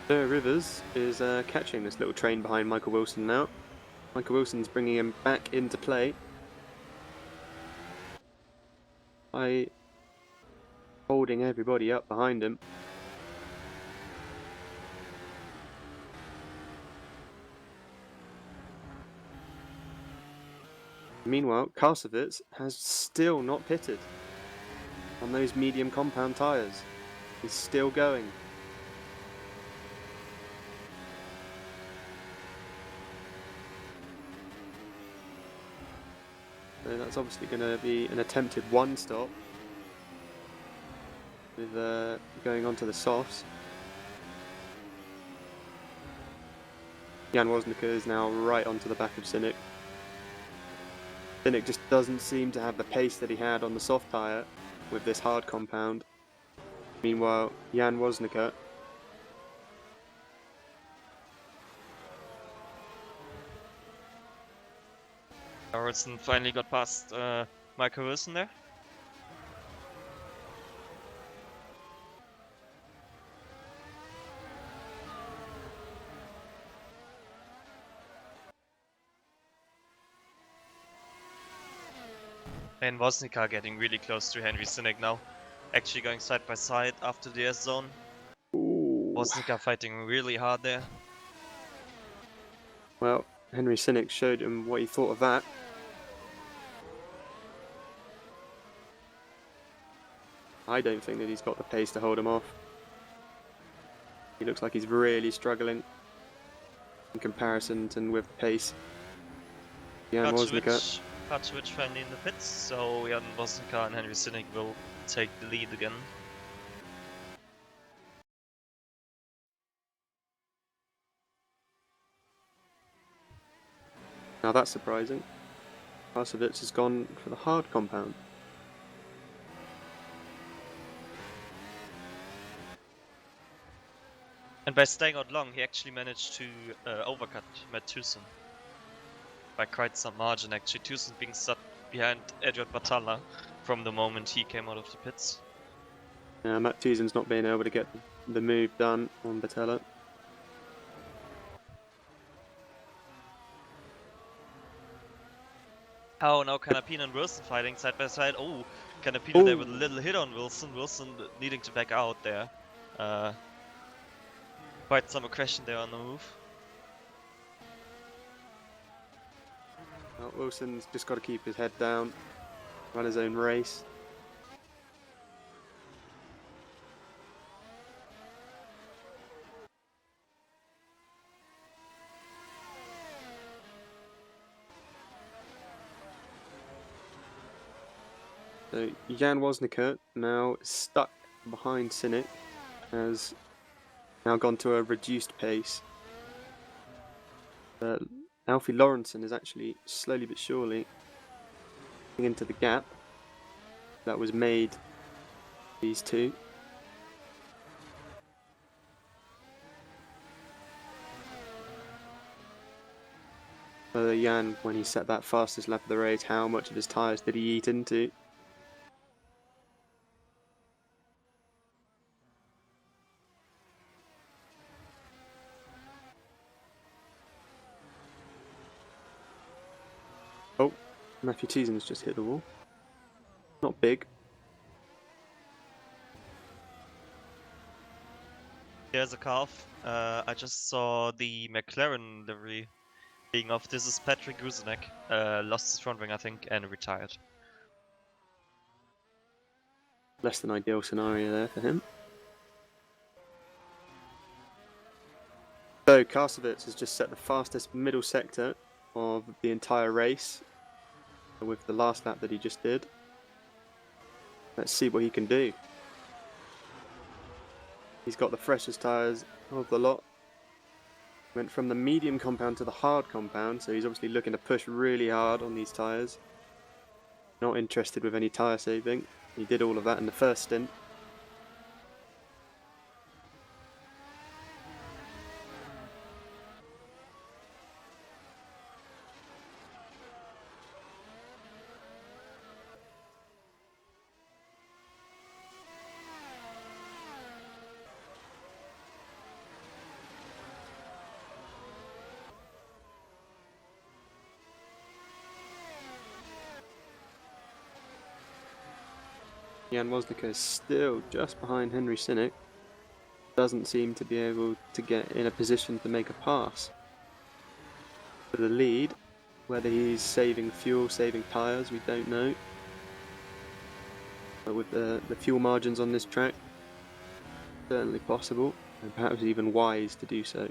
So Rivers is catching this little train behind Michael Wilson now. Michael Wilson's bringing him back into play by holding everybody up behind him. Meanwhile, Karsovitz has still not pitted on those medium compound tyres. He's still going. So that's obviously going to be an attempted one stop with going on to the softs. Jan Woznica is now right onto the back of Sinek. Sinek just doesn't seem to have the pace that he had on the soft tyre with this hard compound. Meanwhile, Jan Woznica Lawrenson finally got past Michael Wilson there. And Woznica getting really close to Henry Sinek now. Actually going side by side after the S zone. Woznica fighting really hard there. Well, Henry Sinek showed him what he thought of that. I don't think that he's got the pace to hold him off. He looks like he's really struggling in comparison to with pace. Jan Woznica. Kaczewicz finally in the pits, so Jan Woznica and Henry Sinek will take the lead again. Now that's surprising. Karsovitz has gone for the hard compound. And by staying out long, he actually managed to overcut Matt Tucson by quite some margin. Actually, Tucson being stuck behind Edward Batalla from the moment he came out of the pits. Matt Tucson's not being able to get the move done on Batalla. Oh, now Canapino and Wilson fighting side by side. Oh, Canapino there with a little hit on Wilson. Wilson needing to back out there. Quite some aggression there on the move. Well, Wilson's just got to keep his head down, run his own race. So Jan Woznica now stuck behind Sinek, has now gone to a reduced pace. Alfie Lawrenson is actually slowly but surely getting into the gap that was made these two. Jan, when he set that fastest lap of the race, how much of his tyres did he eat into? Oh, Matthew Teason's just hit the wall. Not big. There's a calf. I just saw the McLaren livery being off. This is Patrick Guzenek. Lost his front wing, I think, and retired. Less than ideal scenario there for him. So Karsovitz has just set the fastest middle sector of the entire race. with the last lap that he just did. Let's see what he can do. He's got the freshest tyres of the lot. Went from the medium compound to the hard compound, so he's obviously looking to push really hard on these tyres. Not interested with any tyre saving. He did all of that in the first stint. Jan Woznica is still just behind Henry Sinnock. Doesn't seem to be able to get in a position to make a pass for the lead. Whether he's saving fuel, saving tyres, we don't know. But with the fuel margins on this track, certainly possible, and perhaps even wise to do so.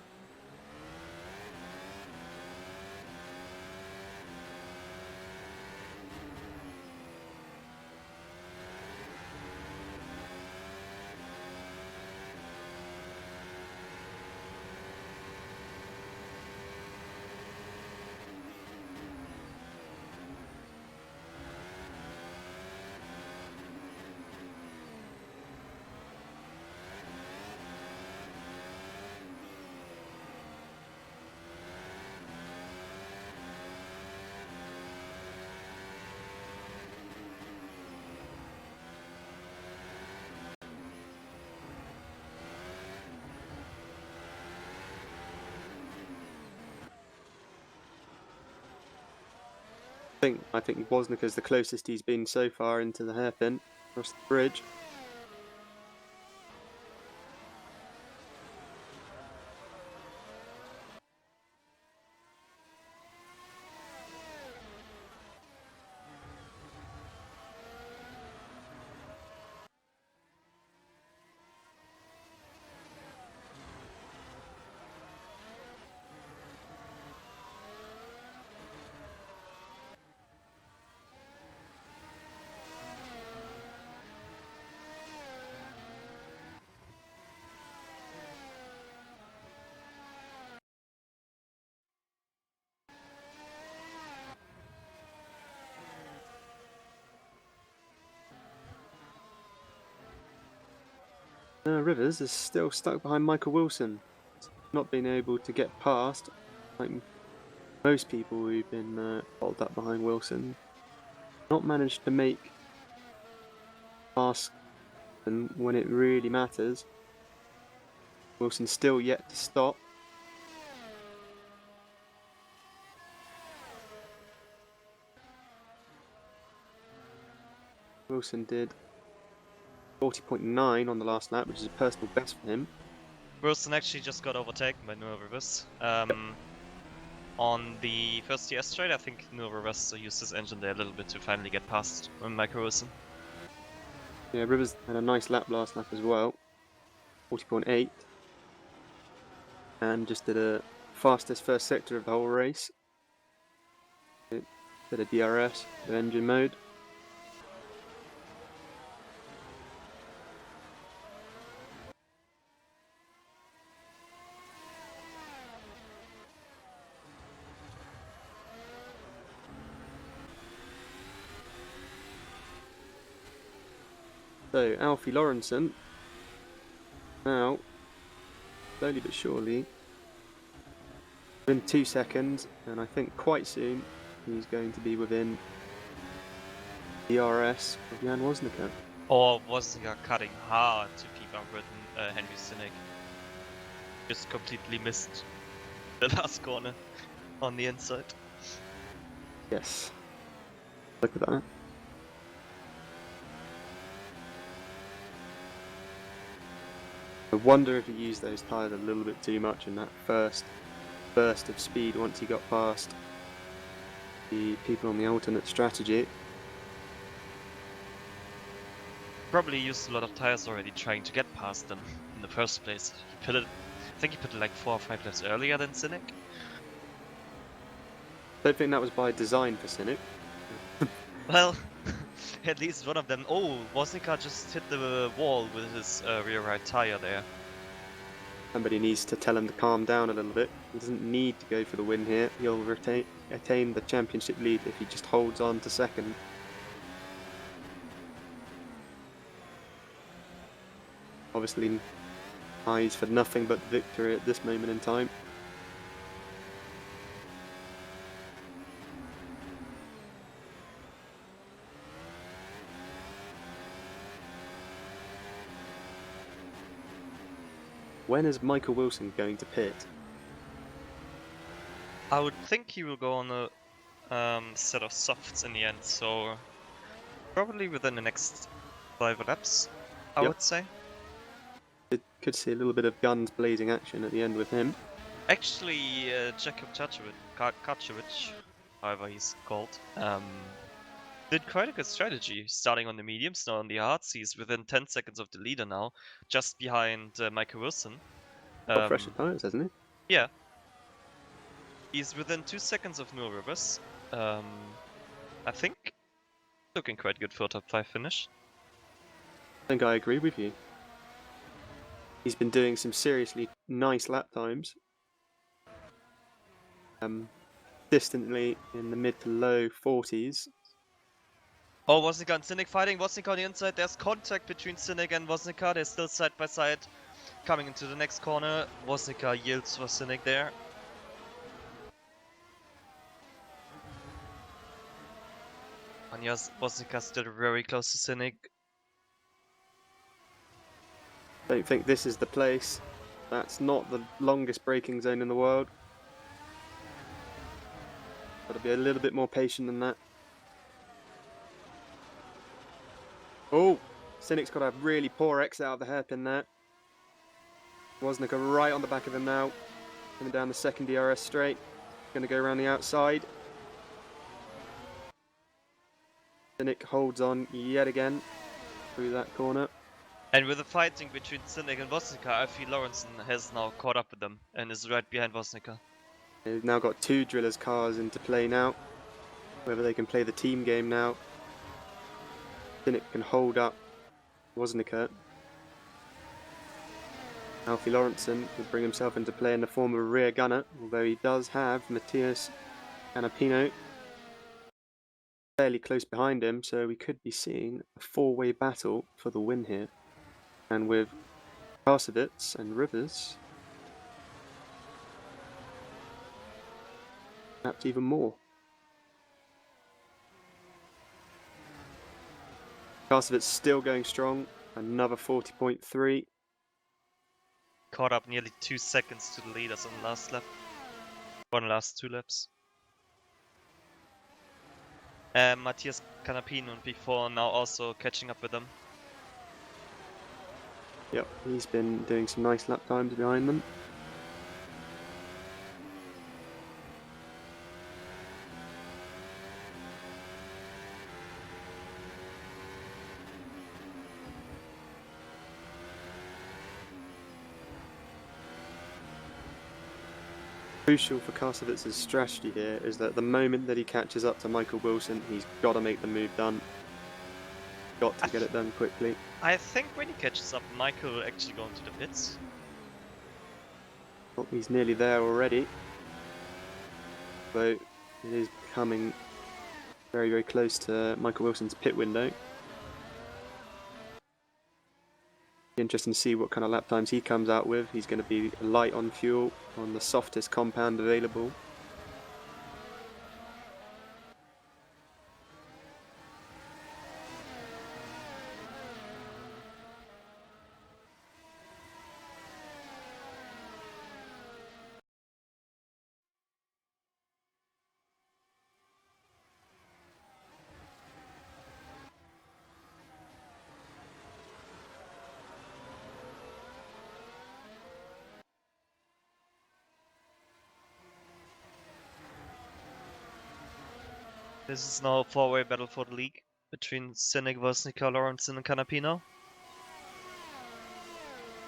I think Woznia's the closest he's been so far into the hairpin across the bridge. Rivers is still stuck behind Michael Wilson. Not being able to get past, like most people who've been hauled up behind Wilson. Not managed to make pass when it really matters. Wilson still yet to stop. Wilson did 40.9 on the last lap, which is a personal best for him. Wilson actually just got overtaken by Noah Rivers. On the first TS straight, I think Noah Rivers used his engine there a little bit to finally get past Michael Wilson. Yeah, Rivers had a nice lap last lap as well, 40.8, and just did a fastest first sector of the whole race. Did a DRS with engine mode. So Alfie Lawrenson now, slowly but surely, within 2 seconds, and I think quite soon he's going to be within DRS of Jan Woznica. Or was he cutting hard to keep up with Henry Sinnock? Just completely missed the last corner on the inside. Yes, look at that. I wonder if he used those tyres a little bit too much in that first burst of speed once he got past the people on the alternate strategy. Probably used a lot of tyres already trying to get past them in the first place. I think he put it like 4 or 5 laps earlier than Sinnock. Don't think that was by design for Sinnock, Well, at least one of them. Oh, Woznica just hit the wall with his rear right tire there. Somebody needs to tell him to calm down a little bit. He doesn't need to go for the win here. He'll attain the championship lead if he just holds on to second. Obviously, eyes for nothing but victory at this moment in time. When is Michael Wilson going to pit? I would think he will go on a set of softs in the end, so probably within the next 5 laps, I Yep. would say. It could see a little bit of guns blazing action at the end with him. Actually, Jakub Kaczewicz, however he's called, did quite a good strategy, starting on the mediums, now on the hards. He's within 10 seconds of the leader now, just behind Michael Wilson. Got fresher tyres, hasn't he? Yeah. He's within 2 seconds of Noah Rivers. I think looking quite good for a top 5 finish. I think I agree with you. He's been doing some seriously nice lap times. Distantly in the mid to low 40s. Oh, Woznica and Cynic fighting. Woznica on the inside. There's contact between Cynic and Woznica. They're still side by side. Coming into the next corner. Woznica yields for Cynic there. And yes, Woznica still very close to Cynic. Don't think this is the place. That's not the longest braking zone in the world. Got to be a little bit more patient than that. Oh, Cynic's got a really poor exit out of the hairpin there. Woznica right on the back of him now. Coming down the second DRS straight. Going to go around the outside. Cynic holds on yet again through that corner. And with the fighting between Cynic and Woznica, I feel Lawrenson has now caught up with them and is right behind Woznica. They've now got 2 Drillers cars into play now. Whether they can play the team game now. Cynic can hold up Woznica. Alfie Lawrenson would bring himself into play in the form of a rear gunner, although he does have Matthias Canapino fairly close behind him, so we could be seeing a 4-way battle for the win here. And with Karsovitz and Rivers, perhaps even more. Karsovitz still going strong, another 40.3. Caught up nearly 2 seconds to the leaders on the last lap. On the last 2 laps. Matthias Canapino and P4 now also catching up with them. Yep, he's been doing some nice lap times behind them. Crucial for Karsovitz's strategy here is that the moment that he catches up to Michael Wilson, he's got to make the move done. Got to get it done quickly. I think when he catches up, Michael will actually go into the pits. Well, he's nearly there already. Though it is becoming very, very close to Michael Wilson's pit window. Interesting to see what kind of lap times he comes out with. He's going to be light on fuel on the softest compound available. This is now a 4-way battle for the league between Cynic, Woznica, Lawrenson and Canapino.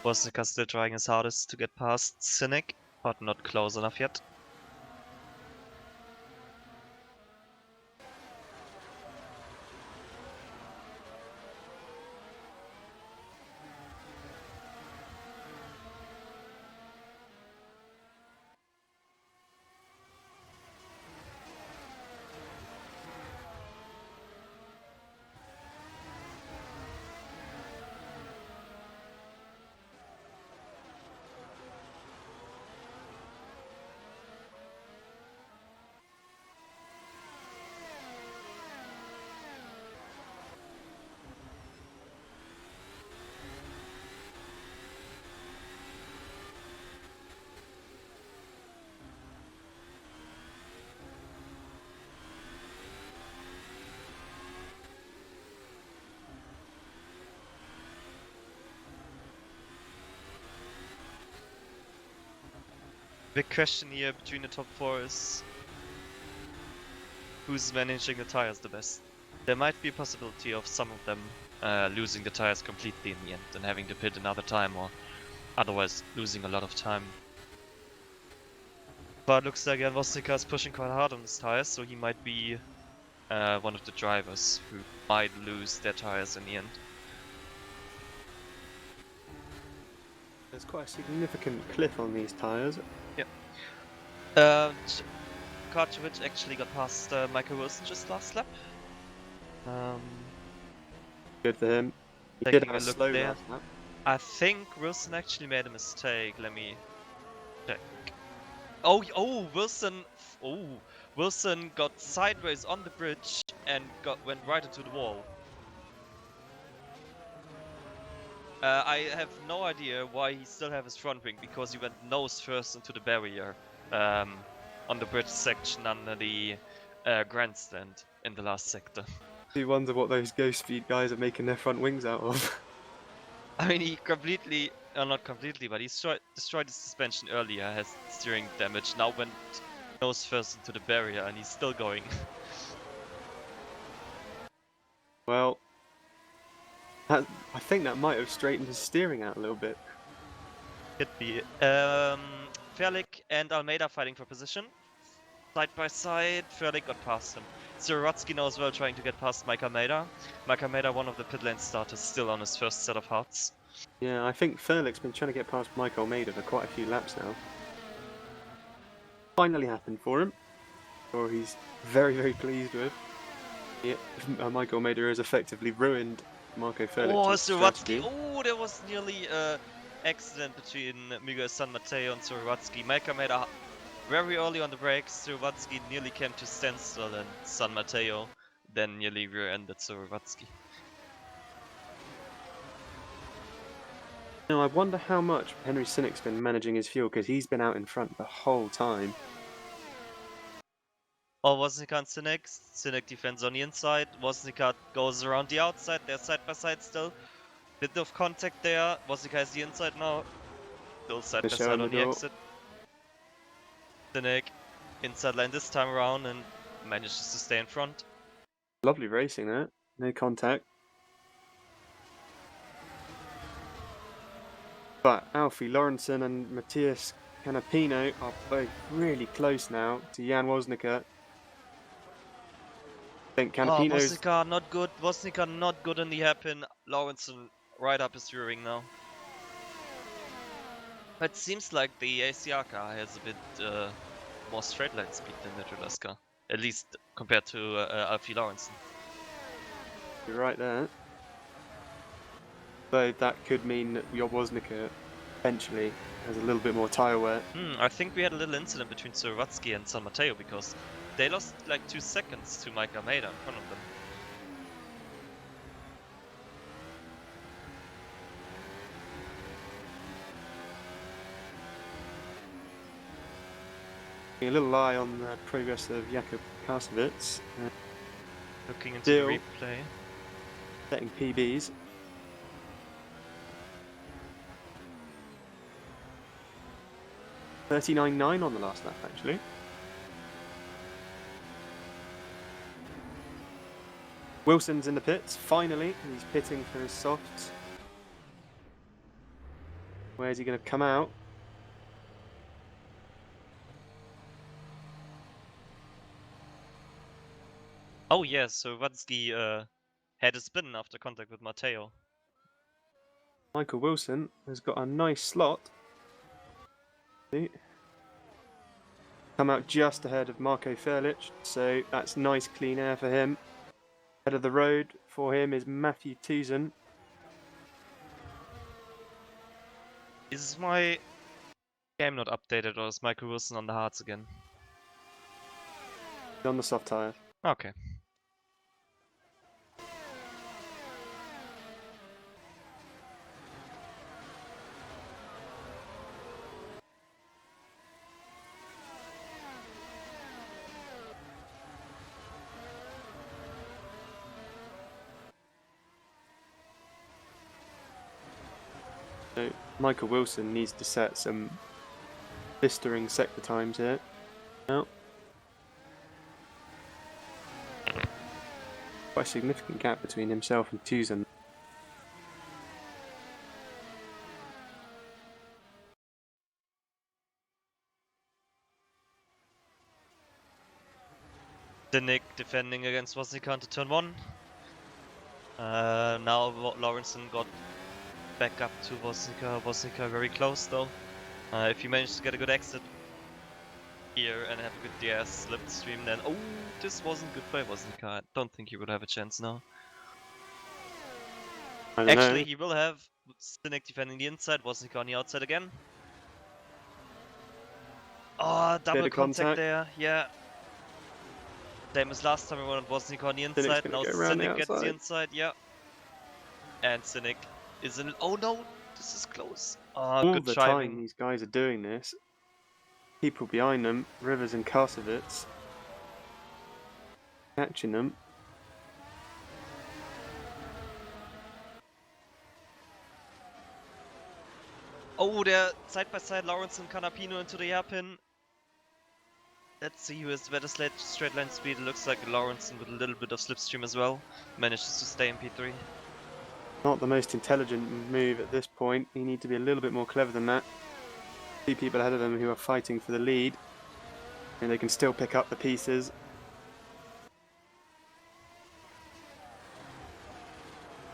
Woznica still trying his hardest to get past Cynic, but not close enough yet. Big question here between the top 4 is who's managing the tires the best. There might be a possibility of some of them losing the tires completely in the end and having to pit another time, or otherwise losing a lot of time. But it looks like Jan Wosnica is pushing quite hard on his tires, so he might be one of the drivers who might lose their tires in the end. There's quite a significant cliff on these tyres. Kartovic actually got past Michael Wilson just last lap. Good for him. He did Taking have a a look slow there. last lap. I think Wilson actually made a mistake. Let me check. Oh, Wilson. Oh, Wilson got sideways on the bridge and went right into the wall. I have no idea why he still have his front wing, because he went nose first into the barrier on the bridge section under the grandstand in the last sector. You wonder what those ghost speed guys are making their front wings out of. I mean, he completely, not completely, but he destroyed his suspension earlier, has steering damage, now went nose first into the barrier, and he's still going. Well, I think that might have straightened his steering out a little bit. Could be. Felix and Almeida fighting for position. Side by side, Felix got past him. Sorotsky now as well trying to get past Mike Almeida. Mike Almeida, one of the pit lane starters, still on his first set of hearts. Yeah, I think Felix been trying to get past Mike Almeida for quite a few laps now. Finally happened for him, or he's very, very pleased with. Yeah, Mike Almeida has effectively ruined Marco Felix's strategy. Oh, there was nearly an accident between Miguel San Mateo and Sorotsky. Mike Almeida very early on the brakes, Sorotsky nearly came to standstill, and San Mateo then nearly rear-ended Sorotsky. Now, I wonder how much Henry Sinek's been managing his fuel, because he's been out in front the whole time. Oh, Woznica and Sinek. Sinek defends on the inside. Woznica goes around the outside. They're side by side still. Bit of contact there. Woznica has the inside now. Still side by side on the exit. Sinek inside line this time around and manages to stay in front. Lovely racing there. No contact. But Alfie Lorenzen and Matthias Canapino are both really close now to Jan Woznica. I think Canapino's... Woznica not good. Woznica not good in the hairpin. Lorenzen right up his rear wing now. It seems like the ACR car has a bit more straight line speed than the Julas car. At least compared to Alfie Lorenzen. You're right there. So that could mean that your Woznica eventually has a little bit more tyre wear. I think we had a little incident between Sorotsky and San Mateo, because they lost like 2 seconds to Mike Almeida in front of them. A little eye on the progress of Jakub Karsowitz. Looking into Still the replay. setting PBs. .39.9 on the last lap, actually. Wilson's in the pits, finally. He's pitting for his softs. Where's he going to come out? Oh yeah, Sorotsky had a spin after contact with Mateo. Michael Wilson has got a nice slot. See? Come out just ahead of Marco Felix, so that's nice clean air for him. Head of the road for him is Matthew Tuzen. Is my game not updated, or is Michael Wilson on the hards again? On the soft tyre. Okay. So Michael Wilson needs to set some blistering sector times here. Now, quite a significant gap between himself and Tuzen. Cynic defending against Woznica into turn 1. Now Lawrenson got back up to Woznica. Woznica very close though. If you manage to get a good exit here and have a good DS slipstream, then oh, this wasn't good by Woznica. I don't think he would have a chance now. I don't Actually, know. he will have Cynic defending the inside, Woznica on the outside again. Oh, double of contact contact. there, yeah. Same as last time we wanted Woznica on the Cynic's inside, gonna now go around the Cynic gets the outside. inside, yeah. And Cynic is in. Oh no, this is close. Oh, All good the driving. time these guys are doing this, people behind them, Rivers and Karsovitz, catching them. Oh, they're side by side, Lawrence and Canapino into the hairpin. Let's see who has better straight line speed. It looks like Lawrence with a little bit of slipstream as well. Manages to stay in P3. Not the most intelligent move at this point. You need to be a little bit more clever than that. 2 people ahead of them who are fighting for the lead. And they can still pick up the pieces.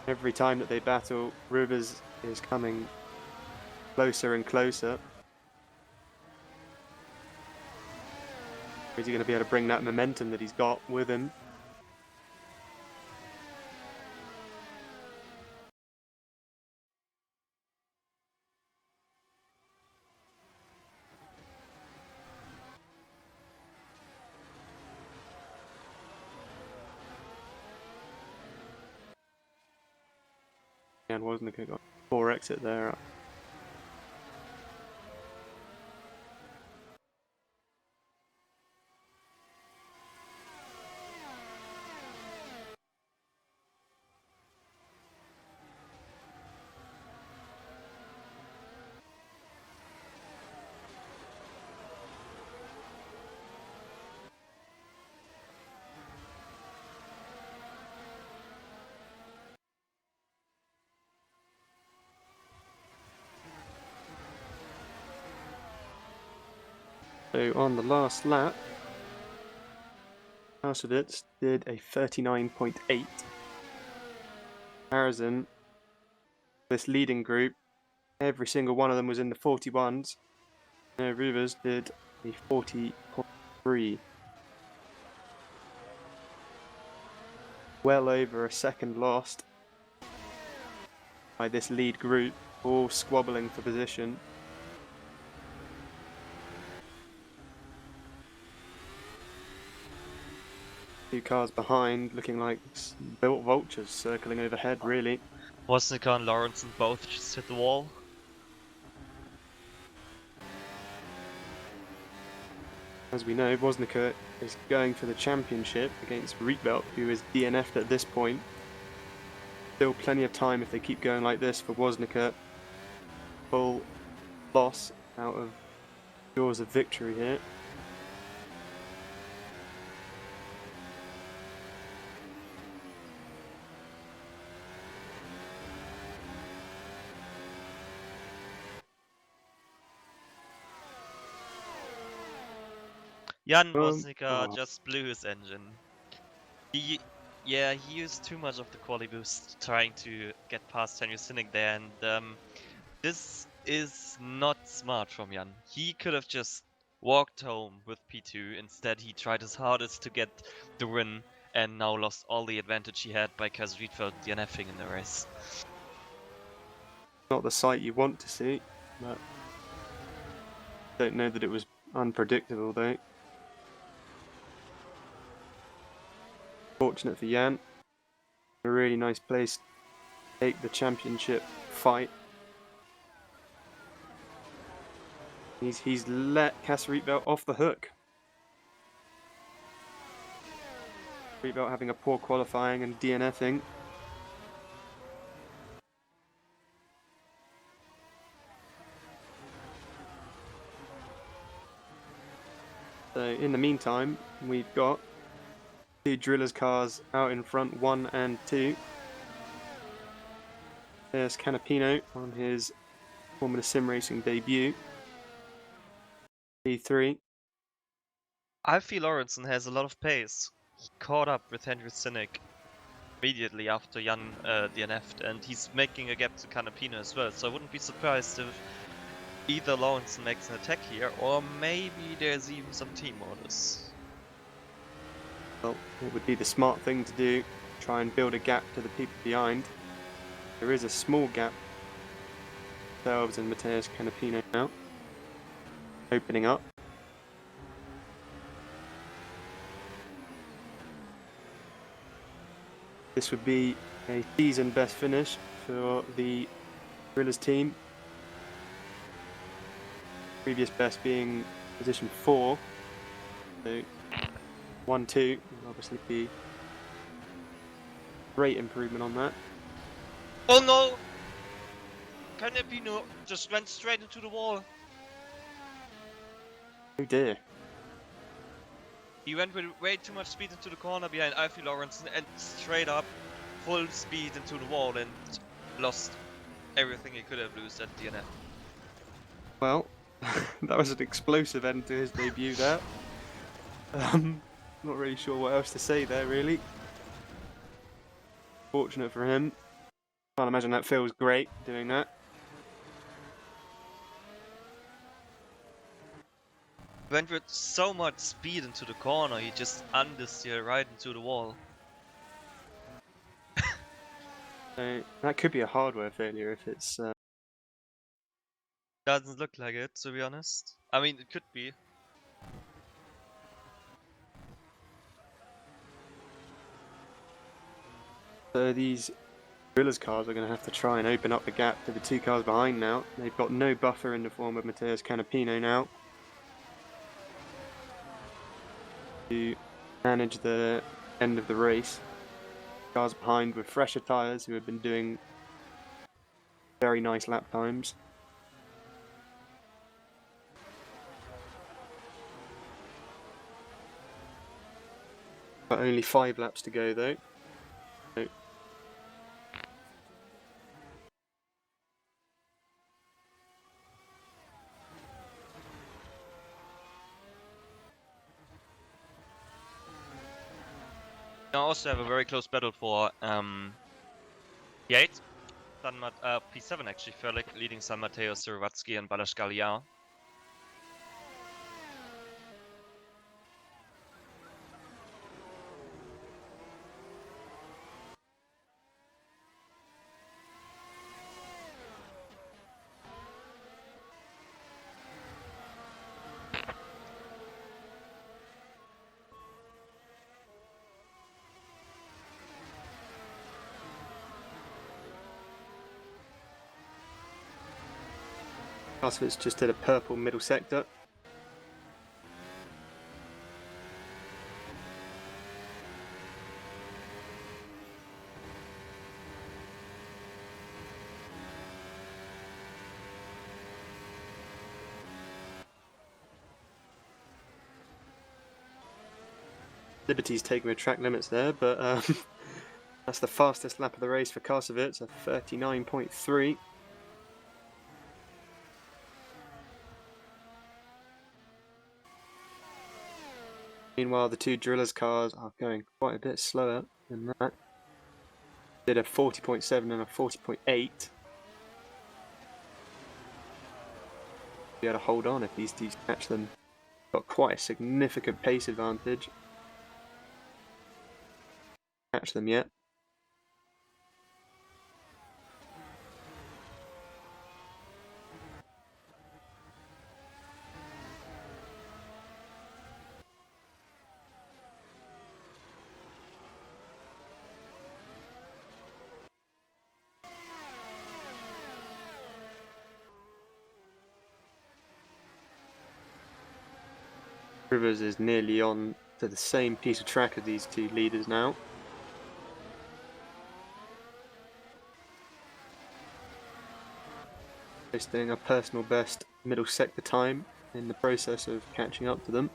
Every time that they battle, Rivers is coming closer and closer. Is he going to be able to bring that momentum that he's got with him? And wasn't it got 4 exit there? So on the last lap, Karsovitz did a 39.8. Harrison, this leading group, every single one of them was in the 41s. Rivers did a 40.3. Well over a second lost by this lead group, all squabbling for position. Two cars behind, looking like built vultures circling overhead, really. Woznica and Lawrence both just hit the wall. As we know, Woznica is going for the championship against Rietveld, who is DNF'd at this point. Still plenty of time if they keep going like this for Woznica. Full loss out of jaws of victory here. Jan Woznica oh. just blew his engine. He used too much of the quali boost trying to get past Daniel Cynic there, and this is not smart from Jan. He could have just walked home with P2. Instead, he tried his hardest to get the win and now lost all the advantage he had by Kaz Rietveld DNFing in the race. Not the sight you want to see, but don't know that it was unpredictable though. Fortunate for Jan. A really nice place to take the championship fight. He's let Kaz Rietveld off the hook. Rietveld having a poor qualifying and DNFing. So in the meantime, we've got 2 drillers cars out in front, 1 and 2. There's Canapino on his Formula SimRacing debut. P3. I feel Lorenzen has a lot of pace. He caught up with Henry Cynic immediately after Jan DNF'd, and he's making a gap to Canapino as well, so I wouldn't be surprised if either Lorenzen makes an attack here, or maybe there's even some team orders. Well, it would be the smart thing to do, try and build a gap to the people behind. There is a small gap. Themselves and Mateus Canapino now. Opening up. This would be a season best finish for the Drillers team. Previous best being position 4. So 1-2 would obviously be great improvement on that. Oh no! Canapino just went straight into the wall. Oh dear. He went with way too much speed into the corner behind Alfie Lorenzen and straight up full speed into the wall and lost everything he could have lost at DNF. Well, that was an explosive end to his debut there. Not really sure what else to say there, really. Fortunate for him. Can't imagine that feels great doing that. Went with so much speed into the corner, he just understeered right into the wall. That could be a hardware failure if it's... Doesn't look like it, to be honest. I mean, it could be. So these Drillers cars are going to have to try and open up the gap to the 2 cars behind now. They've got no buffer in the form of Mateus Canapino now to manage the end of the race. Cars behind with fresher tyres who have been doing very nice lap times. But only 5 laps to go though. Now also have a very close battle for P8. P7 actually, Felix leading San Mateo, Sirvatsky and Balash Galia. It's just hit a purple middle sector. Liberty's taking with track limits there, but that's the fastest lap of the race for Karsovitz, a 39.3. Meanwhile, the 2 Drillers cars are going quite a bit slower than that. Did a 40.7 and a 40.8. Be able to hold on if these teams catch them. Got quite a significant pace advantage. Catch them yet. Rivers is nearly on to the same piece of track as these 2 leaders now. Posting a personal best middle sector time in the process of catching up to them.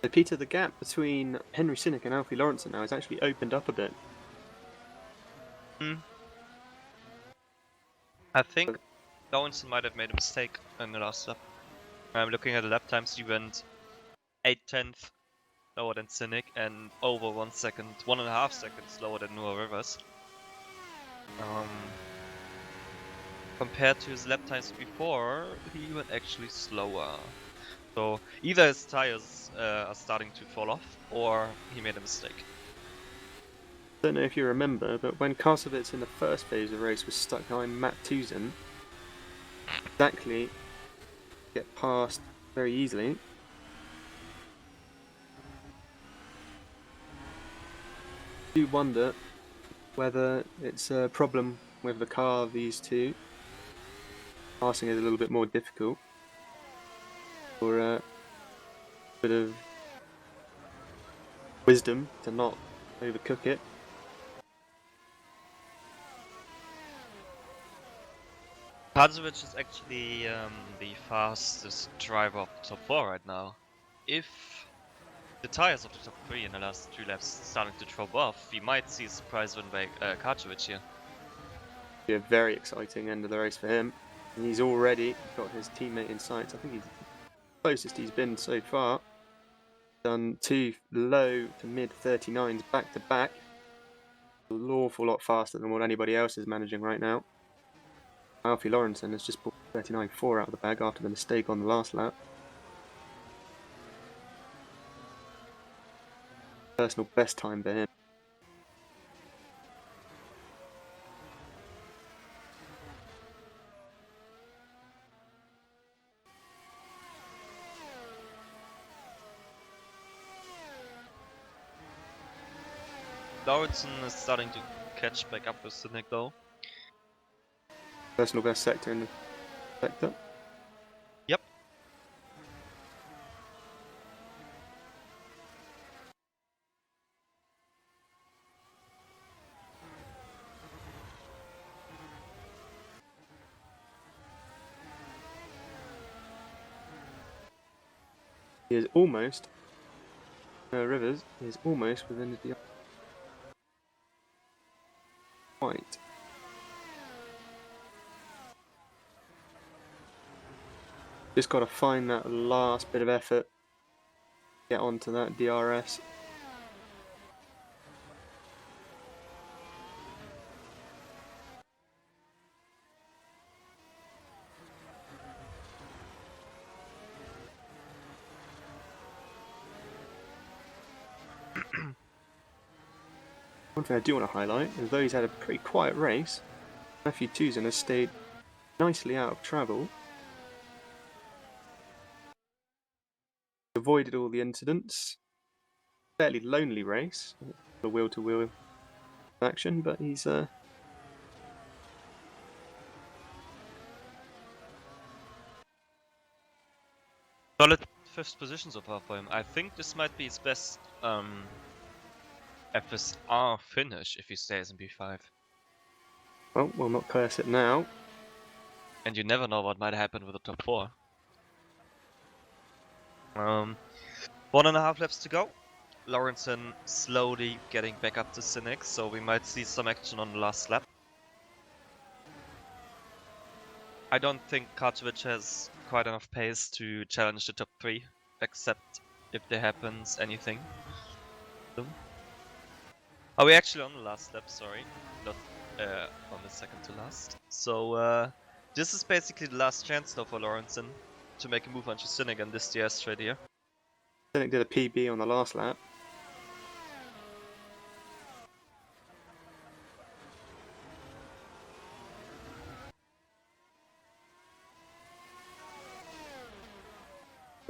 So Peter, the gap between Henry Sinnock and Alfie Lawrenson now has actually opened up a bit. I think Lawrenson might have made a mistake in the last lap. I'm looking at the lap times. He went 8/10 lower than Sinnock and over 1 second, 1.5 seconds lower than Noah Rivers. Compared to his lap times before, he went actually slower. So either his tires are starting to fall off, or he made a mistake. Don't know if you remember, but when Karsovitz in the first phase of the race was stuck behind Matt Tuzen, exactly get past very easily. I do wonder whether it's a problem with the car of these two. Passing is a little bit more difficult, or a bit of wisdom to not overcook it. Kazovic is actually the fastest driver of the top 4 right now. If the tires of the top 3 in the last 2 laps starting to drop off, we might see a surprise win by Kazovic here. Be a very exciting end of the race for him. And he's already got his teammate in sights. I think he's the closest he's been so far. Done 2 low to mid 39s back to back. An awful lot faster than what anybody else is managing right now. Alfie Lawrenson has just pulled 39.4 out of the bag after the mistake on the last lap. Personal best time for him. Lauritsen is starting to catch back up with Sinnock though. Personal best sector in the sector. Yep. He is almost. Rivers is almost within the white. Just got to find that last bit of effort. Get onto that DRS. One thing I do want to highlight is though he's had a pretty quiet race, Matthew Tuzen has stayed nicely out of trouble. Avoided all the incidents. Fairly lonely race, the wheel-to-wheel action, but he's Solid 5th position so far for him. I think this might be his best FSR finish if he stays in P5. well, we'll not curse it now. And you never know what might happen with the top 4. 1.5 laps to go. Lawrenson slowly getting back up to Sinnock, so we might see some action on the last lap. I don't think Kazovic has quite enough pace to challenge the top 3, except if there happens anything. Are we actually on the last lap? Sorry, not on the second to last. So this is basically the last chance now for Lawrenson to make a move onto Sinnock and this DS straight here. Cynic did a PB on the last lap.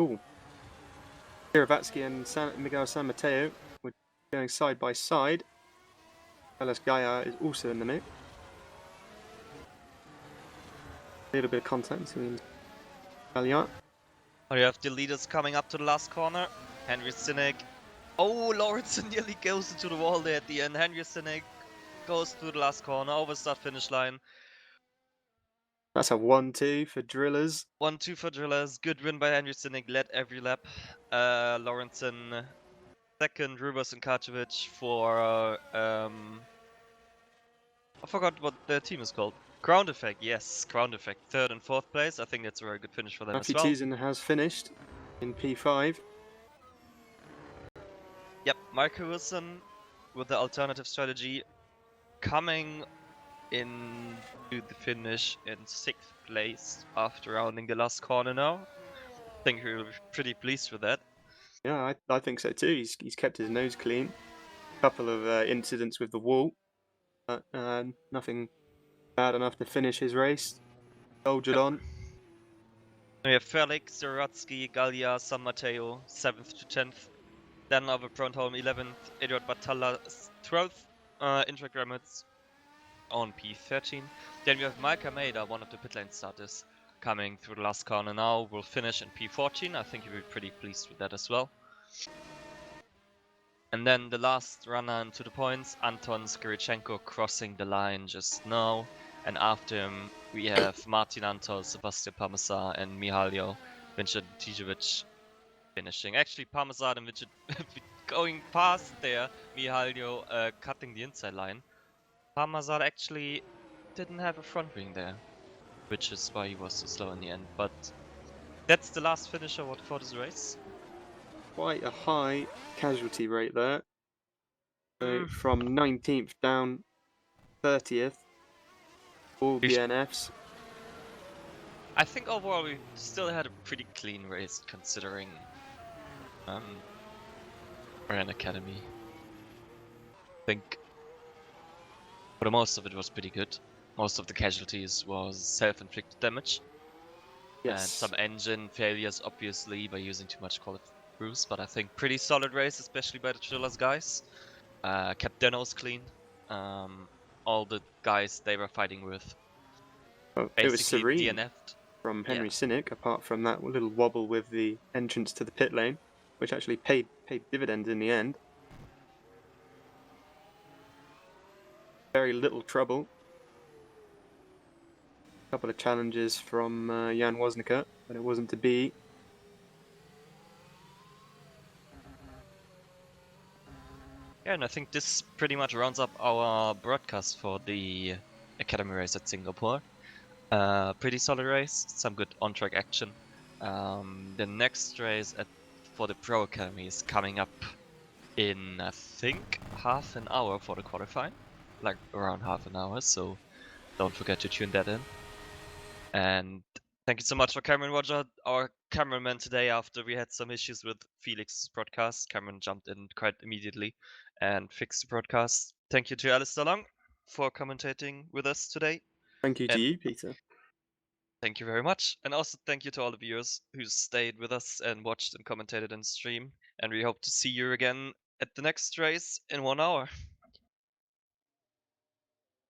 Ooh. Kiravatsky and Miguel San Mateo were going side by side. Carlos Gaia is also in the mix. A little bit of contact between Galliard. Oh, you have the leaders coming up to the last corner. Henry Sinnock. Oh, Lawrenson nearly goes into the wall there at the end. Henry Sinnock goes through the last corner, over start finish line. That's a 1-2 for Drillers. 1-2 for Drillers. Good win by Henry Sinning, led every lap. Lawrenson second, Rubers and Karcevic for I forgot what their team is called. Ground Effect, yes, Ground Effect. Third and fourth place. I think that's a very good finish for them Matthew as well. Tuzen has finished in P5. Yep, Michael Wilson with the alternative strategy coming into the finish in 6th place after rounding the last corner now. I think we're pretty pleased with that. Yeah, I think so too. He's kept his nose clean. Couple of incidents with the wall, but nothing bad enough to finish his race. Soldiered on. We have Felix, Zeratsky, Gallia, San Mateo, 7th to 10th. Then over Brondholm 11th, Eduard Batalla 12th, Intragrammates on P13. Then we have Mike Almeida, one of the pit lane starters, coming through the last corner now. Will finish in P14. I think you'll be pretty pleased with that as well. And then the last runner into the points, Anton Skirichenko crossing the line just now. And after him, we have Martin Antol, Sebastian Parmesar, and Mihalio Vincentijevic finishing. Actually, Parmesar and Vincent going past there, Mihalio cutting the inside line. Parmesar actually didn't have a front wing there, which is why he was so slow in the end. But that's the last finisher for this race. Quite a high casualty rate there. So from 19th down 30th, all DNFs. I think overall we still had a pretty clean race considering we're an academy. I think for the most of it was pretty good. Most of the casualties was self-inflicted damage. Yes. And some engine failures obviously by using too much quality crews, but I think pretty solid race, especially by the Drillers guys. Kept their nose clean. All the guys they were fighting with Well, it was basically serene DNF'd. from Henry Sinnick, apart from that little wobble with the entrance to the pit lane, which actually paid dividends in the end. Very little trouble. A couple of challenges from Jan Woznica, but it wasn't to be. Yeah, and I think this pretty much rounds up our broadcast for the Academy race at Singapore. Pretty solid race, some good on-track action. The next race for the Pro Academy is coming up in, I think, half an hour for the qualifying. Like, around half an hour, so don't forget to tune that in. And thank you so much for Cameron Rodger, our cameraman today. After we had some issues with Felix's broadcast, Cameron jumped in quite immediately and fixed the broadcast. Thank you to Alistair Long for commentating with us today. Thank you to you, Peter. Thank you very much. And also thank you to all the viewers who stayed with us and watched and commentated on stream. And we hope to see you again at the next race in 1 hour.